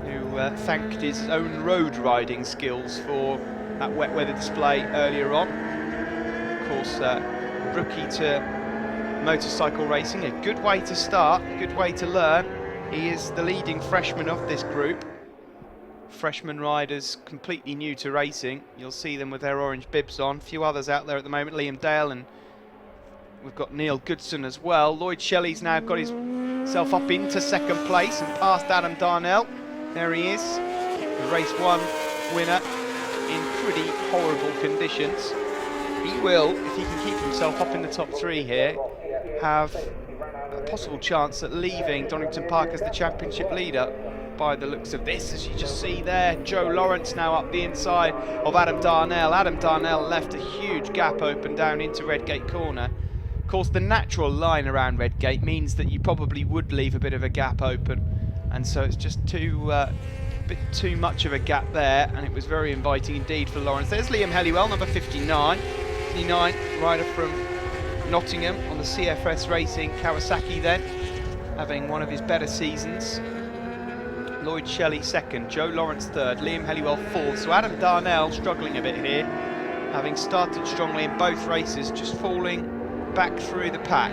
who thanked his own road riding skills for that wet weather display earlier on. Of course, rookie to motorcycle racing, a good way to start, a good way to learn. He is the leading freshman of this group. Freshman riders completely new to racing. You'll see them with their orange bibs on. A few others out there at the moment, Liam Dale, and we've got Neil Goodson as well. Lloyd Shelley's now got himself up into second place and past Adam Darnell. There he is, the race 1 winner in pretty horrible conditions. He will, if he can keep himself up in the top 3 here, have a possible chance at leaving Donington Park as the championship leader by the looks of this. As you just see there, Joe Lawrence now up the inside of Adam Darnell. Adam Darnell left a huge gap open down into Redgate Corner. Of course, the natural line around Redgate means that you probably would leave a bit of a gap open, and so it's just bit too much of a gap there, and it was very inviting indeed for Lawrence. There's Liam Helliwell, number 59. 59, rider from Nottingham on the CFS Racing Kawasaki then, having one of his better seasons. Lloyd Shelley second, Joe Lawrence third, Liam Helliwell fourth. So Adam Darnell struggling a bit here, having started strongly in both races, just falling back through the pack.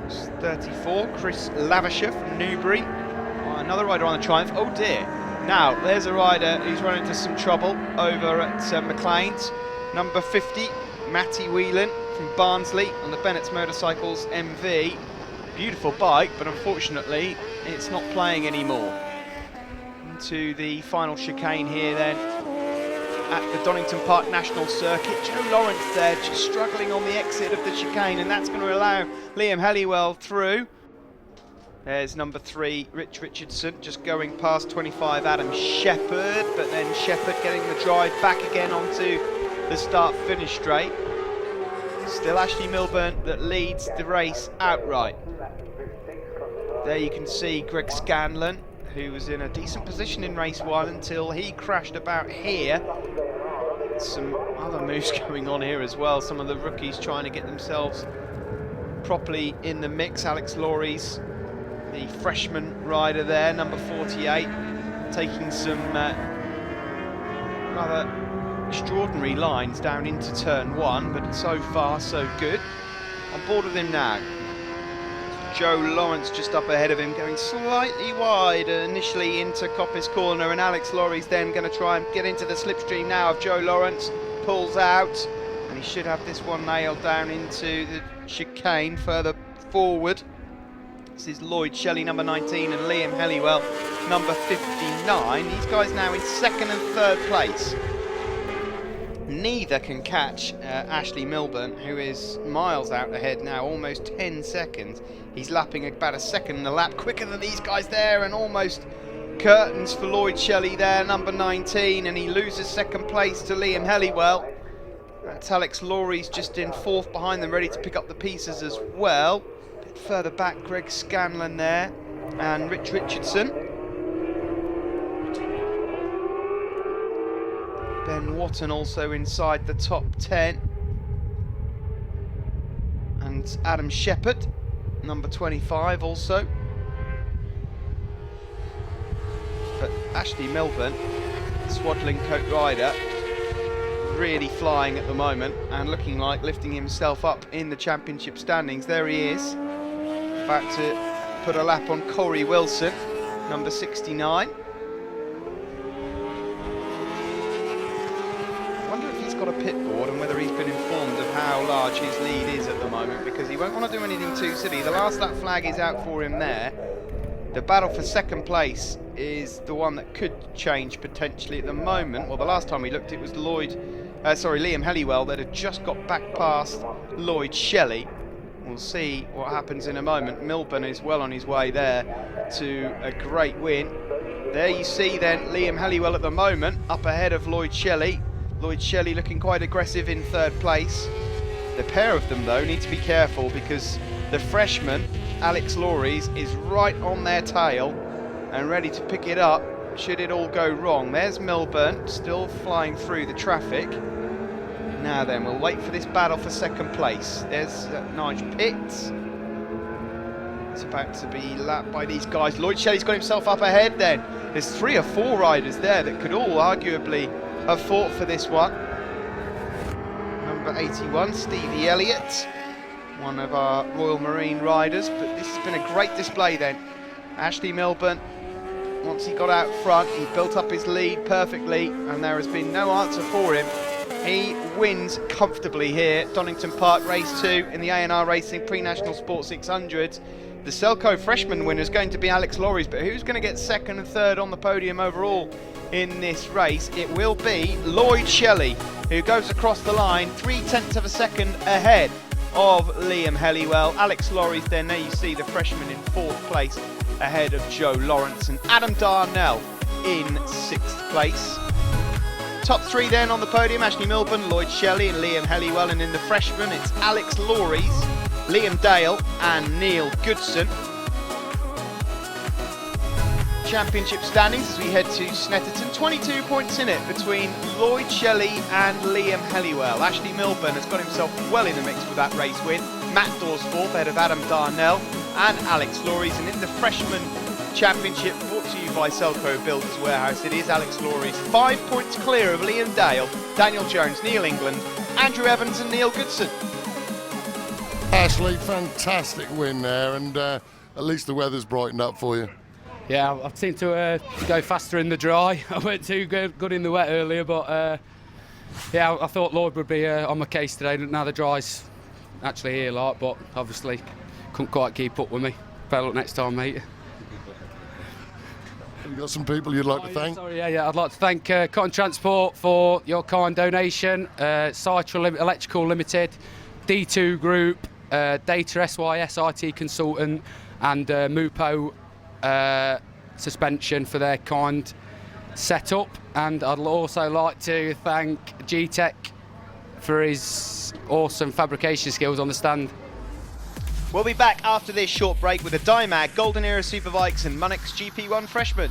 It's 34, Chris Lavisher from Newbury. Another rider on the Triumph. Oh dear. Now, there's a rider who's run into some trouble over at McLean's. Number 50, Matty Whelan from Barnsley on the Bennett's Motorcycles MV. Beautiful bike, but unfortunately, it's not playing anymore. Into the final chicane here then at the Donington Park National Circuit. Joe Lawrence there just struggling on the exit of the chicane, and that's going to allow Liam Helliwell through. There's number 3, Rich Richardson, just going past 25, Adam Shepherd, but then Shepherd getting the drive back again onto the start-finish straight. Still Ashley Milburn that leads the race outright. There you can see Greg Scanlon, who was in a decent position in race 1 until he crashed about here. Some other moves going on here as well. Some of the rookies trying to get themselves properly in the mix. Alex Lawries, the freshman rider there, number 48, taking some rather extraordinary lines down into turn 1, but so far so good. On board with him now. Joe Lawrence just up ahead of him, going slightly wide initially into Coppice Corner, and Alex Lawries then going to try and get into the slipstream now of Joe Lawrence. Pulls out, and he should have this one nailed down into the chicane further forward. This is Lloyd Shelley, number 19, and Liam Helliwell, number 59. These guys now in second and third place. Neither can catch Ashley Milburn, who is miles out ahead now, almost 10 seconds. He's lapping about a second in the lap, quicker than these guys there, and almost curtains for Lloyd Shelley there, number 19, and he loses second place to Liam Helliwell. That's Alex Lawries just in fourth behind them, ready to pick up the pieces as well. A bit further back, Greg Scanlon there, and Rich Richardson. Ben Watton also inside the top 10. And Adam Shepherd, number 25 also. But Ashley Milburn, Swadlincote rider, really flying at the moment and looking like lifting himself up in the championship standings. There he is, about to put a lap on Corey Wilson, number 69. I wonder if he's got a pit board and whether he's been informed of how large his lead is at the moment, because he won't want to do anything too silly. The last lap flag is out for him there. The battle for second place is the one that could change potentially at the moment. Well, the last time we looked, it was Liam Helliwell that had just got back past Lloyd Shelley. We'll see what happens in a moment. Milburn is well on his way there to a great win. There you see then Liam Helliwell at the moment, up ahead of Lloyd Shelley. Lloyd Shelley looking quite aggressive in third place. The pair of them, though, need to be careful because the freshman, Alex Lawries, is right on their tail and ready to pick it up should it all go wrong. There's Milburn still flying through the traffic. Now then, we'll wait for this battle for second place. There's Nigel Pitts. It's about to be lapped by these guys. Lloyd Shelley's got himself up ahead then. There's 3 or 4 riders there that could all arguably have fought for this one. Number 81, Stevie Elliott, one of our Royal Marine riders, but this has been a great display then. Ashley Milburn, once he got out front, he built up his lead perfectly, and there has been no answer for him. He wins comfortably here. Donington Park Race 2 in the A&R Racing Pre-National Sport 600. The Selco freshman winner is going to be Alex Lawries, but who's going to get second and third on the podium overall in this race? It will be Lloyd Shelley, who goes across the line 0.3 of a second ahead of Liam Helliwell. Alex Lawries then, there you see the freshman in 4th place ahead of Joe Lawrence, and Adam Darnell in 6th place. Top 3 then on the podium, Ashley Milburn, Lloyd Shelley and Liam Helliwell, and in the freshmen it's Alex Lawries, Liam Dale and Neil Goodson. Championship standings as we head to Snetterton, 22 points in it between Lloyd Shelley and Liam Helliwell. Ashley Milburn has got himself well in the mix with that race win. Matt Dawes 4th ahead of Adam Darnell and Alex Lawries, and in the freshman championship brought to you by Selco Builders Warehouse, it is Alex Lawries 5 points clear of Liam Dale, Daniel Jones, Neil England, Andrew Evans and Neil Goodson. Ashley, fantastic win there, and at least the weather's brightened up for you. Yeah, I seemed to go faster in the dry. I weren't too good in the wet earlier, but yeah, I thought Lloyd would be on my case today. Now the dry's actually here, like, but obviously couldn't quite keep up with me. Better luck next time, mate. You've got some people you'd like to thank? Sorry, yeah, I'd like to thank Cotton Transport for your kind donation, Cytra Electrical Limited, D2 Group, Data SYS IT Consultant, and Mupo Suspension for their kind setup. And I'd also like to thank G-Tech for his awesome fabrication skills on the stand. We'll be back after this short break with the Dymag, Golden Era Superbikes and Munich GP1 Freshman.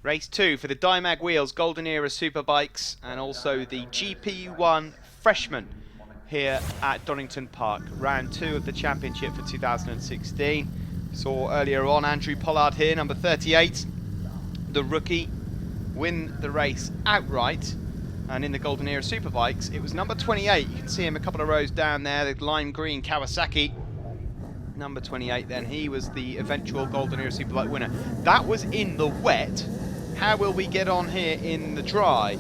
Race 2 for the Dymag Wheels, Golden Era Superbikes and also the GP1 Freshman here at Donington Park. Round 2 of the championship for 2016. Saw earlier on Andrew Pollard here, number 38, the rookie, win the race outright. And in the Golden Era Superbikes, it was number 28. You can see him a couple of rows down there, the lime green Kawasaki. Number 28 then, he was the eventual Golden Era Superbike winner. That was in the wet. How will we get on here in the dry?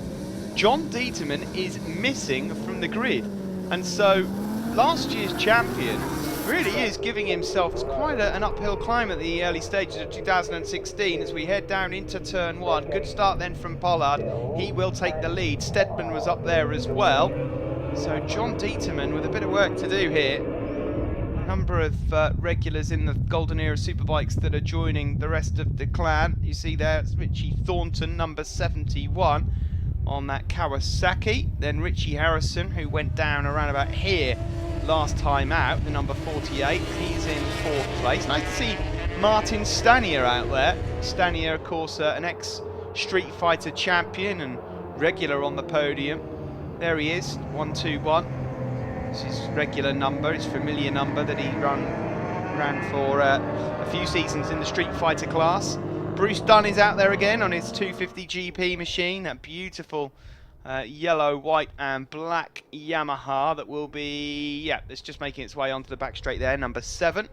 John Dieterman is missing from the grid. And so last year's champion really is giving himself quite an uphill climb at the early stages of 2016 as we head down into turn 1. Good start then from Pollard. He will take the lead. Stedman was up there as well. So John Dieterman with a bit of work to do here. A number of regulars in the Golden Era Superbikes that are joining the rest of the clan. You see there, it's Richie Thornton, number 71 on that Kawasaki. Then Richie Harrison, who went down around about here last time out, the number 48, he's in 4th place. Nice to see Martin Stanier out there. Stanier, of course, an ex-Street Fighter champion and regular on the podium. There he is, 1-2-1. It's his regular number, his familiar number that he ran for a few seasons in the Street Fighter class. Bruce Dunn is out there again on his 250 GP machine, that beautiful yellow, white and black Yamaha that will be, yeah, it's just making its way onto the back straight there, number 7.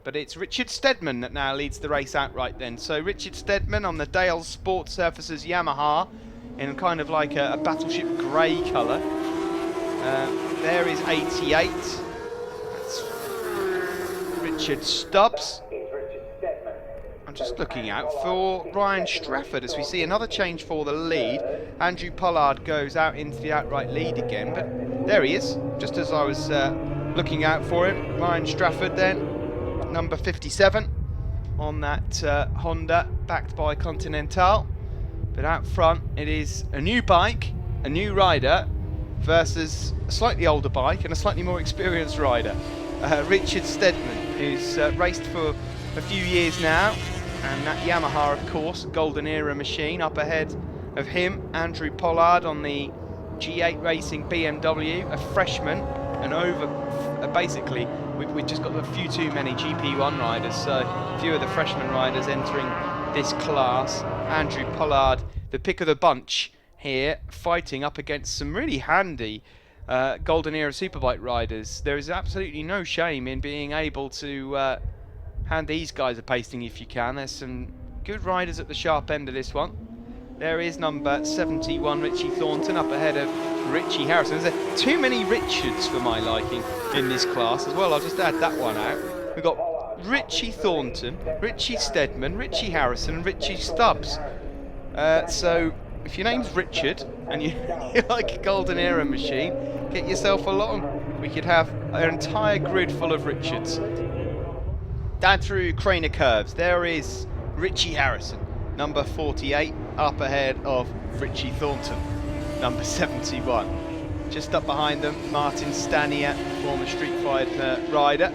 But it's Richard Steadman that now leads the race outright then. So Richard Steadman on the Dale Sport Surfaces Yamaha in kind of like a battleship grey colour. There is 88. That's Richard Stubbs. I'm just looking out for Ryan Strafford as we see another change for the lead. Andrew Pollard goes out into the outright lead again, but there he is, just as I was looking out for him. Ryan Strafford then, number 57 on that Honda backed by Continental. But out front it is a new bike, a new rider versus a slightly older bike and a slightly more experienced rider. Richard Steadman, who's raced for a few years now, and that Yamaha, of course, golden era machine. Up ahead of him, Andrew Pollard on the G8 Racing BMW, a freshman, and basically we've just got a few too many GP1 riders, so a few of the freshman riders entering this class. Andrew Pollard, the pick of the bunch here, fighting up against some really handy golden era Superbike riders. There is absolutely no shame in being able to hand these guys a pasting if you can. There's some good riders at the sharp end of this one. There is number 71, Richie Thornton, up ahead of Richie Harrison. There's too many Richards for my liking in this class as well. I'll just add that one out. We've got Richie Thornton, Richie Steadman, Richie Harrison and Richie Stubbs. So if your name's Richard and you like a golden era machine, get yourself along. We could have an entire grid full of Richards. Down through Craner Curves, there is Richie Harrison, number 48, up ahead of Richie Thornton, number 71. Just up behind them, Martin Stanier, former Street Fighter rider.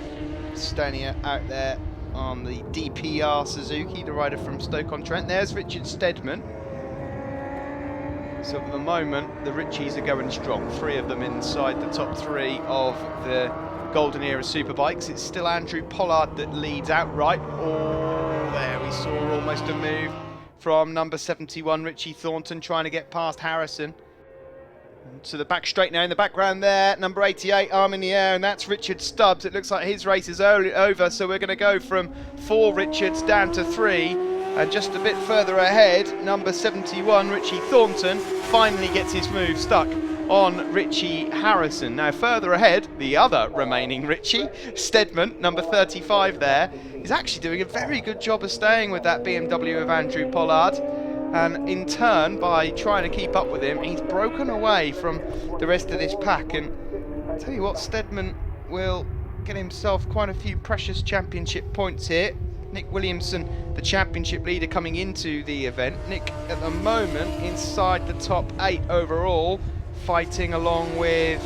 Stanier out there on the DPR Suzuki, the rider from Stoke-on-Trent. There's Richard Steadman. So at the moment, the Richies are going strong. 3 of them inside the top 3 of the Golden Era Superbikes. It's still Andrew Pollard that leads outright. Oh, there we saw almost a move from number 71, Richie Thornton, trying to get past Harrison. To the back straight now in the background there, number 88, arm in the air, and that's Richard Stubbs. It looks like his race is over, so we're going to go from 4 Richards down to 3. And just a bit further ahead, number 71, Richie Thornton, finally gets his move stuck on Richie Harrison. Now further ahead, the other remaining Richie, Steadman, number 35 there, is actually doing a very good job of staying with that BMW of Andrew Pollard. And in turn, by trying to keep up with him, he's broken away from the rest of this pack. And I'll tell you what, Steadman will get himself quite a few precious championship points here. Nick Williamson, the championship leader coming into the event. Nick, at the moment, inside the top 8 overall, fighting along with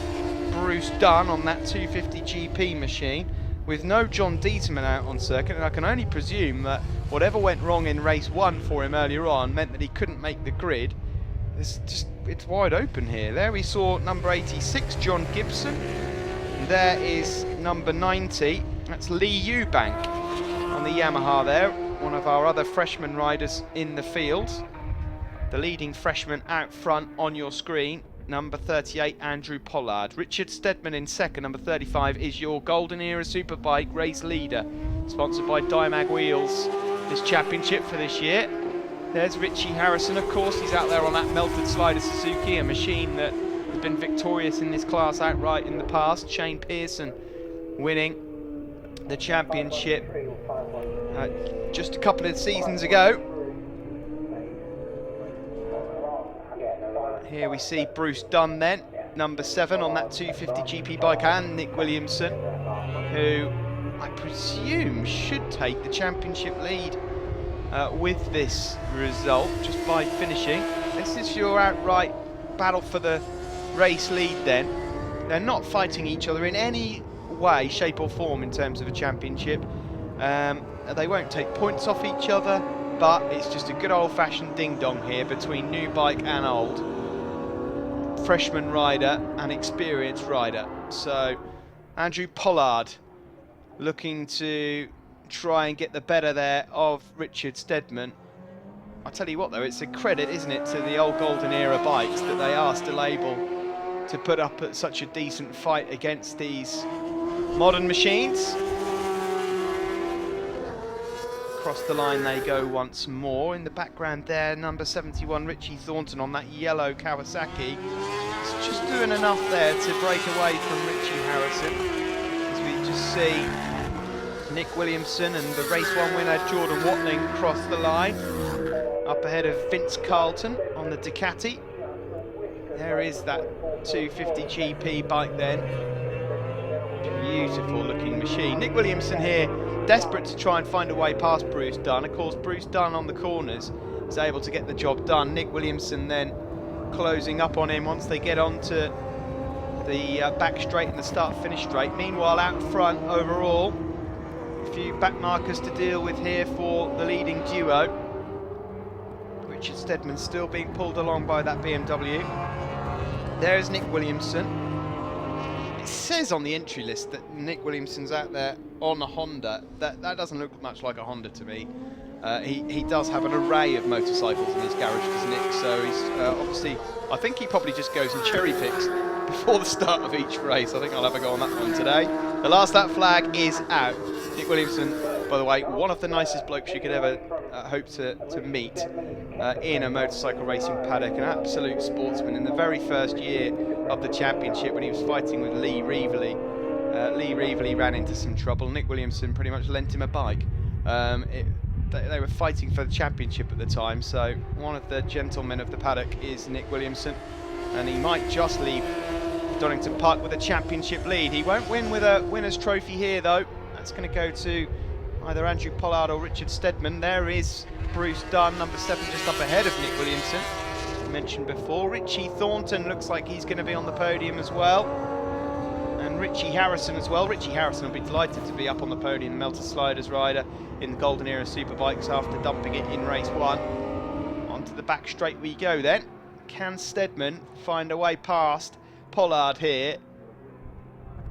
Bruce Dunn on that 250 GP machine, with no John Dieterman out on circuit, and I can only presume that whatever went wrong in race 1 for him earlier on meant that he couldn't make the grid. It's wide open here. There we saw number 86, John Gibson. And there is number 90, that's Lee Eubank on the Yamaha there, one of our other freshman riders in the field. The leading freshman out front on your screen, number 38, Andrew Pollard. Richard Steadman in second, number 35, is your Golden Era Superbike race leader, sponsored by Dymag Wheels, this championship for this year. There's Richie Harrison, of course. He's out there on that melted slider Suzuki, a machine that has been victorious in this class outright in the past. Shane Pearson winning the championship just a couple of seasons ago. Here we see Bruce Dunn then, number 7 on that 250 GP bike, and Nick Williamson, who I presume should take the championship lead with this result just by finishing. This is your outright battle for the race lead then. They're not fighting each other in any way, shape or form in terms of a championship. They won't take points off each other, but it's just a good old-fashioned ding-dong here between new bike and old. freshman rider and experienced rider. So Andrew Pollard looking to try and get the better there of Richard Steadman. I tell you what though, it's a credit, isn't it, to the old golden era bikes that they are still able to put up at such a decent fight against these modern machines. Across the line they go once more. In the background there, number 71 Richie Thornton on that yellow Kawasaki. He's just doing enough there to break away from Richie Harrison. As we just see Nick Williamson and the race 1 winner Jordan Watling cross the line. Up ahead of Vince Carlton on the Ducati. There is that 250 GP bike then. Beautiful looking machine. Nick Williamson here, desperate to try and find a way past Bruce Dunn. Of course, Bruce Dunn on the corners is able to get the job done. Nick Williamson then closing up on him once they get onto the back straight and the start-finish straight. Meanwhile, out front overall, a few back markers to deal with here for the leading duo. Richard Steadman still being pulled along by that BMW. There's Nick Williamson. It says on the entry list that Nick Williamson's out there on a Honda. That doesn't look much like a Honda to me. He does have an array of motorcycles in his garage, doesn't Nick? So he's obviously, I think he probably just goes and cherry picks before the start of each race. I think I'll have a go on that one today. The last lap flag is out. Nick Williamson, by the way, one of the nicest blokes you could ever hope to meet in a motorcycle racing paddock, an absolute sportsman. In the very first year of the championship when he was fighting with Lee Reevely, Lee Reevely ran into some trouble. Nick Williamson pretty much lent him a bike. They were fighting for the championship at the time, so one of the gentlemen of the paddock is Nick Williamson, and he might just leave Donington Park with a championship lead. He won't win with a winner's trophy here though. That's going to go to either Andrew Pollard or Richard Steadman. There is Bruce Dunn, number 7, just up ahead of Nick Williamson, as mentioned before. Richie Thornton looks like he's going to be on the podium as well, and Richie Harrison as well. Richie Harrison will be delighted to be up on the podium, Melter Sliders rider in the Golden Era Superbikes after dumping it in race 1. Onto the back straight we go then. Can Steadman find a way past Pollard here?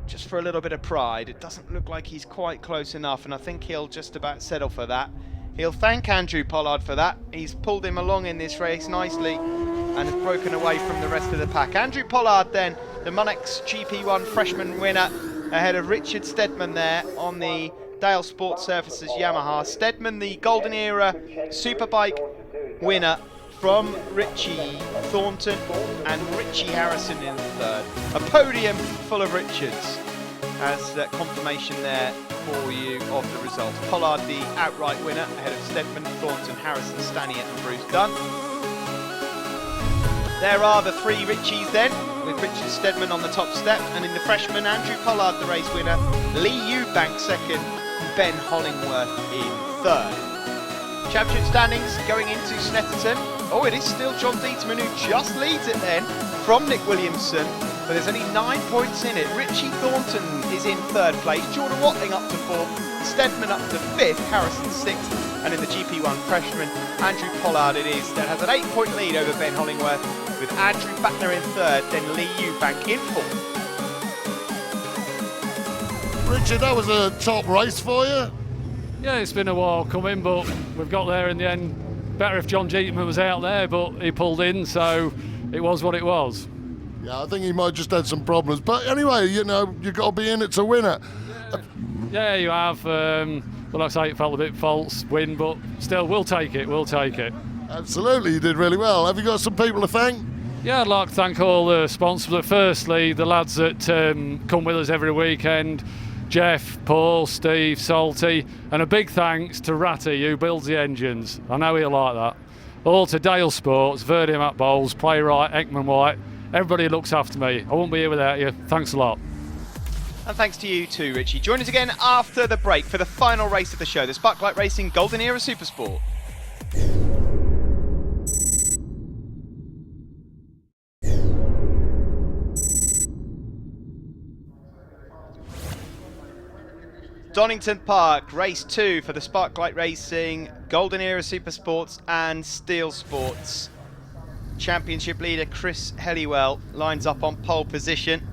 Just for a little bit of pride. It doesn't look like he's quite close enough, and I think he'll just about settle for that. He'll thank Andrew Pollard for that. He's pulled him along in this race nicely and has broken away from the rest of the pack. Andrew Pollard then, the Monex GP1 freshman winner, ahead of Richard Steadman there on the Dale Sport Surfaces Yamaha. Steadman, the Golden Era Superbike winner from Richie Thornton, and Richie Harrison in third. A podium full of Richards as confirmation there for you of the results. Pollard the outright winner ahead of Steadman, Thornton, Harrison, Stanier and Bruce Dunn. There are the 3 Richies then, with Richard Steadman on the top step, and in the freshman, Andrew Pollard the race winner, Lee Eubank second, Ben Hollingworth in third. Championship standings going into Snetterton. Oh, it is still John Dieterman who just leads it then from Nick Williamson, but there's only 9 points in it. Richie Thornton is in third place, Jordan Watling up to 4th, Steadman up to 5th, Harrison 6th, and in the GP1 freshman, Andrew Pollard it is that has an 8-point lead over Ben Hollingworth, with Andrew Backner in third, then Lee Eubank in 4th. Richard, that was a top race for you. Yeah, it's been a while coming, but we've got there in the end. Better if John Jeterman was out there, but he pulled in, so it was what it was. Yeah, I think he might just had some problems. But anyway, you know, you've got to be in it to win it. Yeah, you have. Well, like I say, it felt a bit false win, but still, we'll take it, we'll take it. Absolutely, you did really well. Have you got some people to thank? Yeah, I'd like to thank all the sponsors. Firstly, the lads that come with us every weekend. Jeff, Paul, Steve, Salty, and a big thanks to Ratty who builds the engines. I know he'll like that. All to Dale Sports, Verdi Matt Bowles, Playwright, Ekman White. Everybody looks after me. I wouldn't be here without you. Thanks a lot. And thanks to you too, Richie. Join us again after the break for the final race of the show, the Sparklight Racing Golden Era Supersport. Donington Park, race 2 for the Sparklight Racing, Golden Era Supersports and Steelsports. Championship leader Chris Helliwell lines up on pole position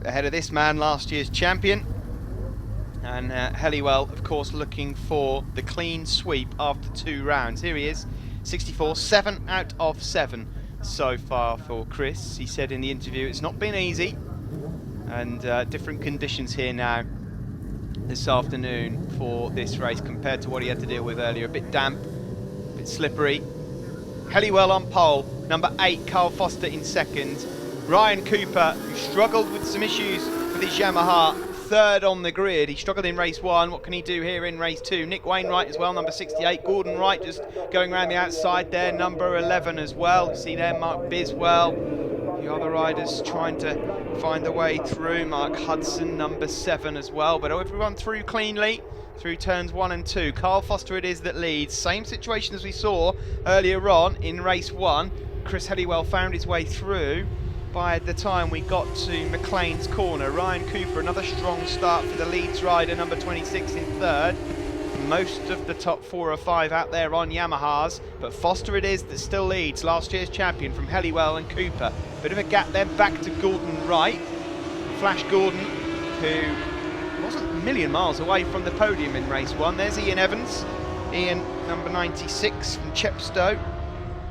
ahead of this man, last year's champion. And Helliwell, of course, looking for the clean sweep after 2 rounds. Here he is, 64, 7 out of 7 so far for Chris. He said in the interview it's not been easy, and different conditions here now this afternoon for this race compared to what he had to deal with earlier. A bit damp, a bit slippery. Helliwell on pole, number 8, Carl Foster in second. Ryan Cooper, who struggled with some issues with his Yamaha, 3rd on the grid. He struggled in race 1. What can he do here in race 2? Nick Wainwright as well, number 68. Gordon Wright just going around the outside there, number 11 as well. You see there Mark Biswell. The other riders trying to find the way through. Mark Hudson, number 7 as well. But everyone through cleanly through turns 1 and 2. Carl Foster it is that leads. Same situation as we saw earlier on in race 1. Chris Helliwell found his way through by the time we got to McLean's corner. Ryan Cooper, another strong start for the Leeds rider, number 26 in 3rd. Most of the top 4 or 5 out there on Yamahas, but Foster it is that still leads, last year's champion from Helliwell and Cooper. Bit of a gap then back to Gordon Wright. Flash Gordon, who wasn't a million miles away from the podium in race 1. There's Ian Evans, Ian number 96 from Chepstow.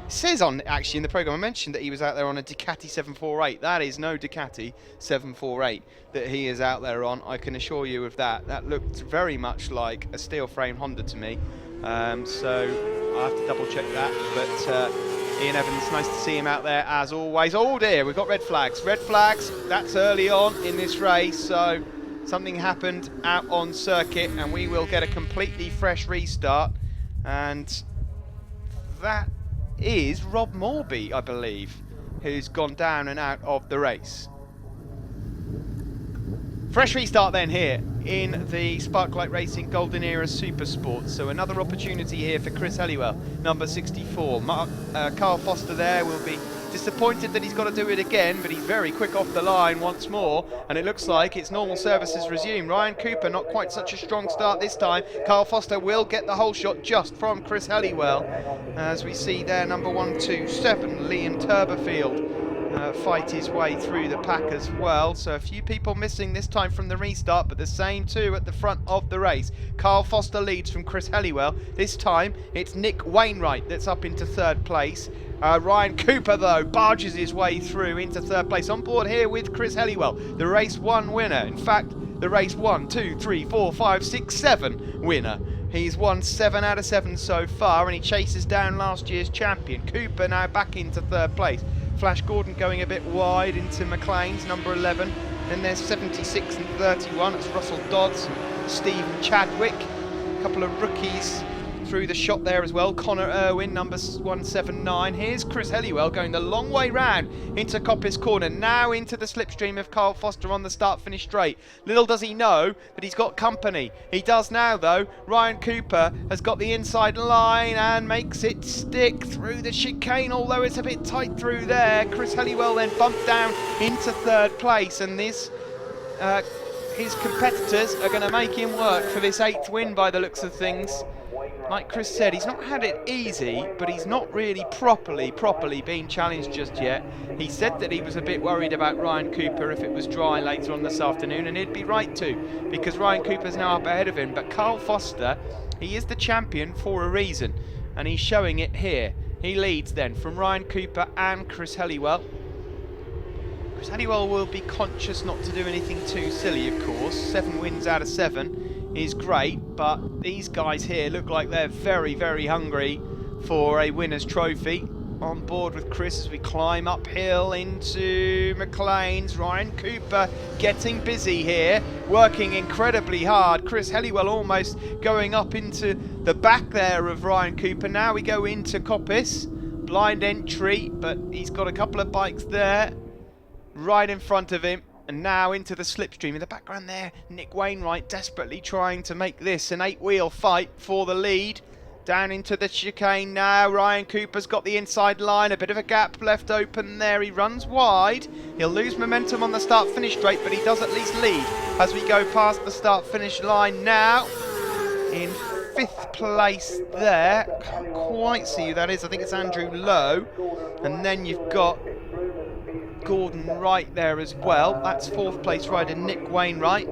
It says on actually in the programme, I mentioned that he was out there on a Ducati 748. That is no Ducati 748 that he is out there on, I can assure you of that. That looked very much like a steel frame Honda to me. So I'll have to double check that. But Ian Evans, nice to see him out there as always. Oh dear, we've got red flags. Red flags, that's early on in this race. So something happened out on circuit and we will get a completely fresh restart. And that is Rob Morby, I believe, who's gone down and out of the race. Fresh restart then here in the Sparklight Racing Golden Era Supersport. So another opportunity here for Chris Helliwell, number 64. Carl Foster there will be disappointed that he's got to do it again, but he's very quick off the line once more, and it looks like it's normal services resume. Ryan Cooper, not quite such a strong start this time. Carl Foster will get the whole shot just from Chris Helliwell. As we see there, number 127, Liam Turberfield, fight his way through the pack as well. So a few people missing this time from the restart, but the same 2 at the front of the race. Carl Foster leads from Chris Helliwell. This time it's Nick Wainwright that's up into 3rd place. Ryan Cooper, though, barges his way through into 3rd place. On board here with Chris Helliwell, the race 1 winner. In fact, the race 1, 2, 3, 4, 5, 6, 7 winner. He's won 7 out of 7 so far, and he chases down last year's champion. Cooper now back into 3rd place. Flash Gordon going a bit wide into McLean's, number 11. Then there's 76 and 31. It's Russell Dodds and Stephen Chadwick. A couple of rookies through the shot there as well. Connor Irwin, number 179. Here's Chris Helliwell going the long way round into Coppice Corner, now into the slipstream of Carl Foster on the start-finish straight. Little does he know that he's got company. He does now, though. Ryan Cooper has got the inside line and makes it stick through the chicane, although it's a bit tight through there. Chris Helliwell then bumped down into 3rd place, and this his competitors are going to make him work for this 8th win by the looks of things. Like Chris said, he's not had it easy, but he's not really properly been challenged just yet. He said that he was a bit worried about Ryan Cooper if it was dry later on this afternoon, and he'd be right to, because Ryan Cooper's now up ahead of him. But Carl Foster, he is the champion for a reason, and he's showing it here. He leads then from Ryan Cooper and Chris Helliwell. Chris Helliwell will be conscious not to do anything too silly, of course. 7 wins out of 7 is great, but these guys here look like they're very hungry for a winner's trophy. On board with Chris as we climb uphill into McLean's. Ryan Cooper getting busy here, working incredibly hard. Chris Helliwell almost going up into the back there of Ryan Cooper. Now we go into Coppice, blind entry, but he's got a couple of bikes there right in front of him. And now into the slipstream. In the background there, Nick Wainwright desperately trying to make this an 8-wheel fight for the lead. Down into the chicane now. Ryan Cooper's got the inside line. A bit of a gap left open there. He runs wide. He'll lose momentum on the start-finish straight, but he does at least lead as we go past the start-finish line now. In 5th place there. Can't quite see who that is. I think it's Andrew Lowe. And then you've got Gordon Wright there as well. That's 4th place rider Nick Wainwright.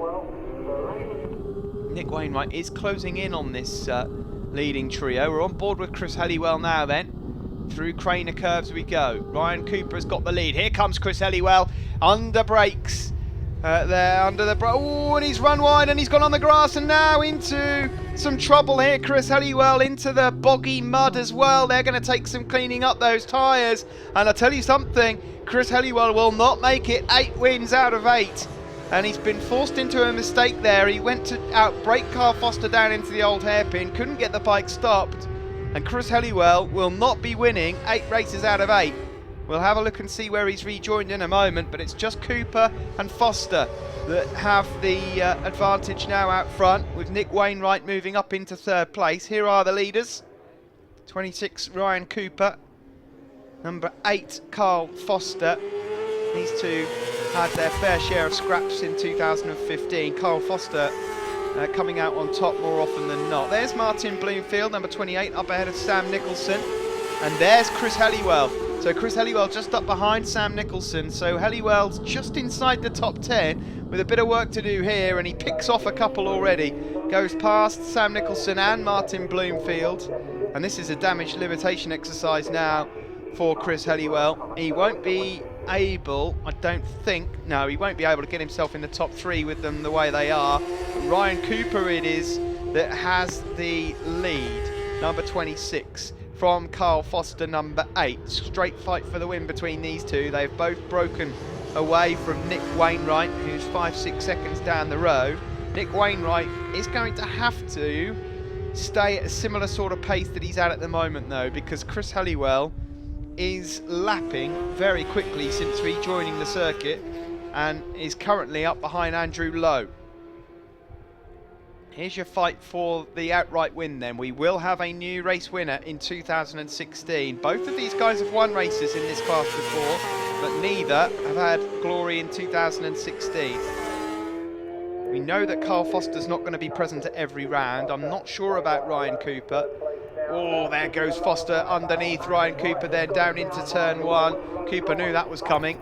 Nick Wainwright is closing in on this leading trio. We're on board with Chris Helliwell now then. Through Craner curves we go. Ryan Cooper has got the lead. Here comes Chris Helliwell. Under brakes. There under the oh, and he's run wide and he's gone on the grass and now into some trouble here. Chris Helliwell into the boggy mud as well. They're going to take some cleaning up those tyres. And I'll tell you something, Chris Helliwell will not make it 8 wins out of 8. And he's been forced into a mistake there. He went to outbrake Carl Foster down into the old hairpin, couldn't get the bike stopped. And Chris Helliwell will not be winning 8 races out of 8. We'll have a look and see where he's rejoined in a moment, but it's just Cooper and Foster that have the advantage now out front, with Nick Wainwright moving up into 3rd place. Here are the leaders. 26, Ryan Cooper. Number 8, Carl Foster. These two had their fair share of scraps in 2015. Carl Foster coming out on top more often than not. There's Martin Bloomfield, number 28, up ahead of Sam Nicholson. And there's Chris Helliwell. So Chris Helliwell just up behind Sam Nicholson. So Helliwell's just inside the top 10 with a bit of work to do here, and he picks off a couple already. Goes past Sam Nicholson and Martin Bloomfield. And this is a damage limitation exercise now for Chris Helliwell. He won't be able, I don't think, no, he won't be able to get himself in the top 3 with them the way they are. Ryan Cooper it is that has the lead, number 26. From Carl Foster, number 8. Straight fight for the win between these two. They've both broken away from Nick Wainwright, who's 5-6 seconds down the road. Nick Wainwright is going to have to stay at a similar sort of pace that he's at the moment, though, because Chris Helliwell is lapping very quickly since rejoining the circuit and is currently up behind Andrew Lowe. Here's your fight for the outright win then. We will have a new race winner in 2016. Both of these guys have won races in this class before, but neither have had glory in 2016. We know that Carl Foster's not going to be present at every round. I'm not sure about Ryan Cooper. Oh, there goes Foster underneath Ryan Cooper, then down into turn 1. Cooper knew that was coming,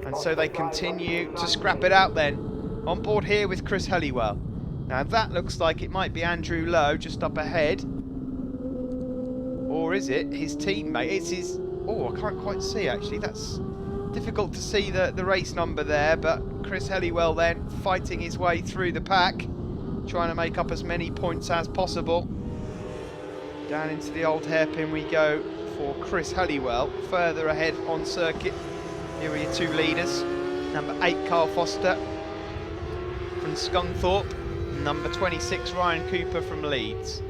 and so they continue to scrap it out then. On board here with Chris Helliwell. Now that looks like it might be Andrew Lowe just up ahead. Or is it his teammate? It's his... Oh, I can't quite see actually. That's difficult to see the race number there, but Chris Helliwell then fighting his way through the pack, trying to make up as many points as possible. Down into the old hairpin we go for Chris Helliwell. Further ahead on circuit, here are your 2 leaders. Number 8, Carl Foster from Scunthorpe. Number 26, Ryan Cooper from Leeds.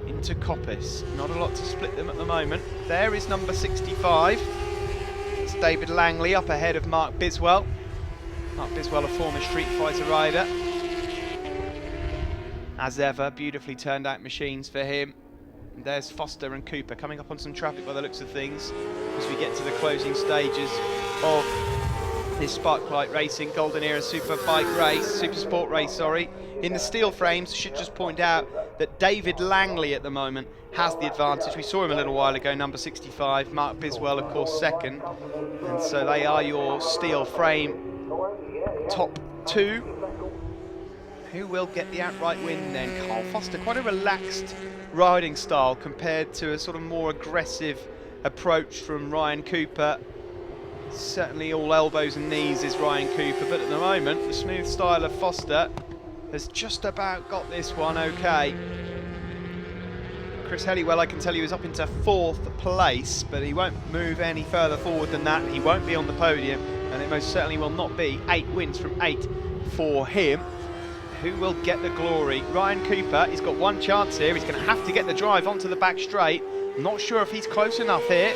Into Coppice. Not a lot to split them at the moment. There is number 65. It's David Langley up ahead of Mark Biswell. Mark Biswell, a former Street Fighter rider. As ever, beautifully turned out machines for him. And there's Foster and Cooper coming up on some traffic by the looks of things as we get to the closing stages of this Sparklight Racing Golden Era Superbike race, Supersport race, sorry. In the steel frames, should just point out that David Langley at the moment has the advantage. We saw him a little while ago, number 65. Mark Biswell, of course, second. And so they are your steel frame top 2. Who will get the outright win then? Carl Foster, quite a relaxed riding style compared to a sort of more aggressive approach from Ryan Cooper. Certainly all elbows and knees is Ryan Cooper, but at the moment the smooth style of Foster has just about got this one okay. Chris Helliwell, I can tell you, is up into 4th place, but he won't move any further forward than that. He won't be on the podium, and it most certainly will not be 8 wins from 8 for him. Who will get the glory? Ryan Cooper, he's got one chance here. He's going to have to get the drive onto the back straight. Not sure if he's close enough here.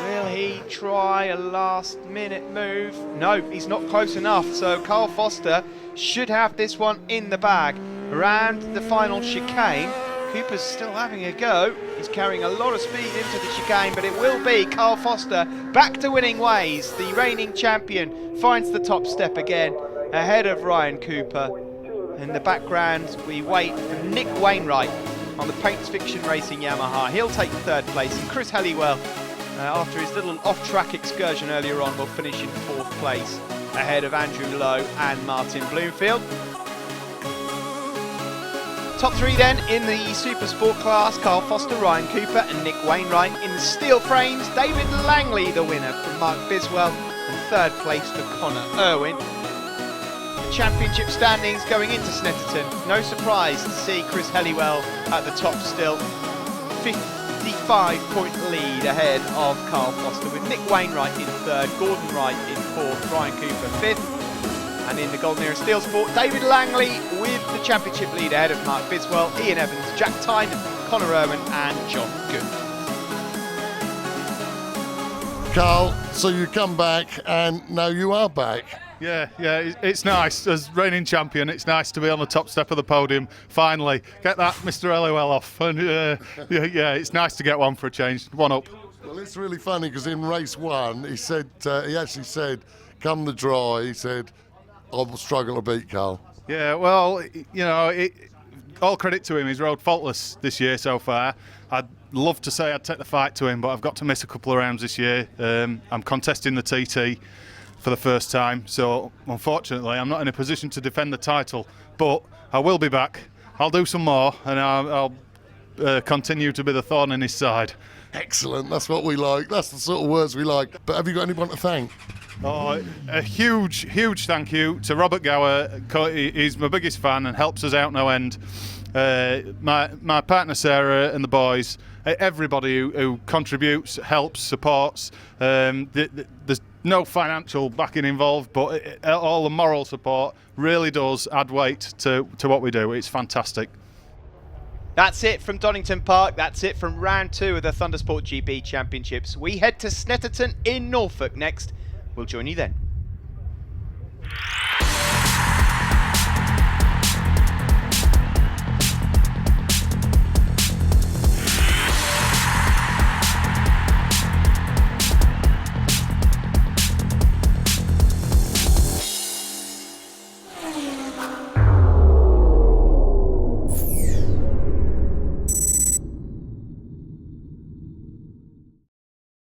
Will he try a last-minute move? No, he's not close enough, so Carl Foster should have this one in the bag. Around the final chicane, Cooper's still having a go. He's carrying a lot of speed into the chicane, but it will be Carl Foster back to winning ways. The reigning champion finds the top step again, ahead of Ryan Cooper. In the background, we wait for Nick Wainwright on the Paints Fiction Racing Yamaha. He'll take third place, and Chris Helliwell, after his little off-track excursion earlier on, will finish in fourth place, ahead of Andrew Lowe and Martin Bloomfield. Top three then in the Supersport class: Carl Foster, Ryan Cooper and Nick Wainwright. In the steel frames, David Langley, the winner from Mark Biswell, and third place for Connor Irwin. The championship standings going into Snetterton. No surprise to see Chris Helliwell at the top still. 55-point lead ahead of Carl Foster, with Nick Wainwright in third, Gordon Wright in fourth, Ryan Cooper fifth. And in the Golden Era Steelsport, David Langley with the championship lead ahead of Mark Biswell, Ian Evans, Jack Tynan, Connor Irwin and John Good. Carl, so you come back and now you are back. Yeah, it's nice. As reigning champion, it's nice to be on the top step of the podium, finally. Get that Mr. Helliwell off. And yeah, it's nice to get one for a change, one up. Well, it's really funny because in race one, he actually said, come the draw, he said, I'll struggle to beat Carl. Yeah, well, all credit to him. He's rode faultless this year so far. I'd love to say I'd take the fight to him, but I've got to miss a couple of rounds this year. I'm contesting the TT for the first time, so unfortunately I'm not in a position to defend the title, but I will be back. I'll do some more, and I'll continue to be the thorn in his side. Excellent, that's what we like. That's the sort of words we like. But have you got anyone to thank? Oh, a huge thank you to Robert Gower. He's my biggest fan and helps us out no end. My partner Sarah and the boys, everybody who contributes, helps, supports. There's no financial backing involved, but all the moral support really does add weight to what we do. It's fantastic. That's it from Donington Park. That's it from round two of the Thundersport GB Championships. We head to Snetterton in Norfolk next. We'll join you then.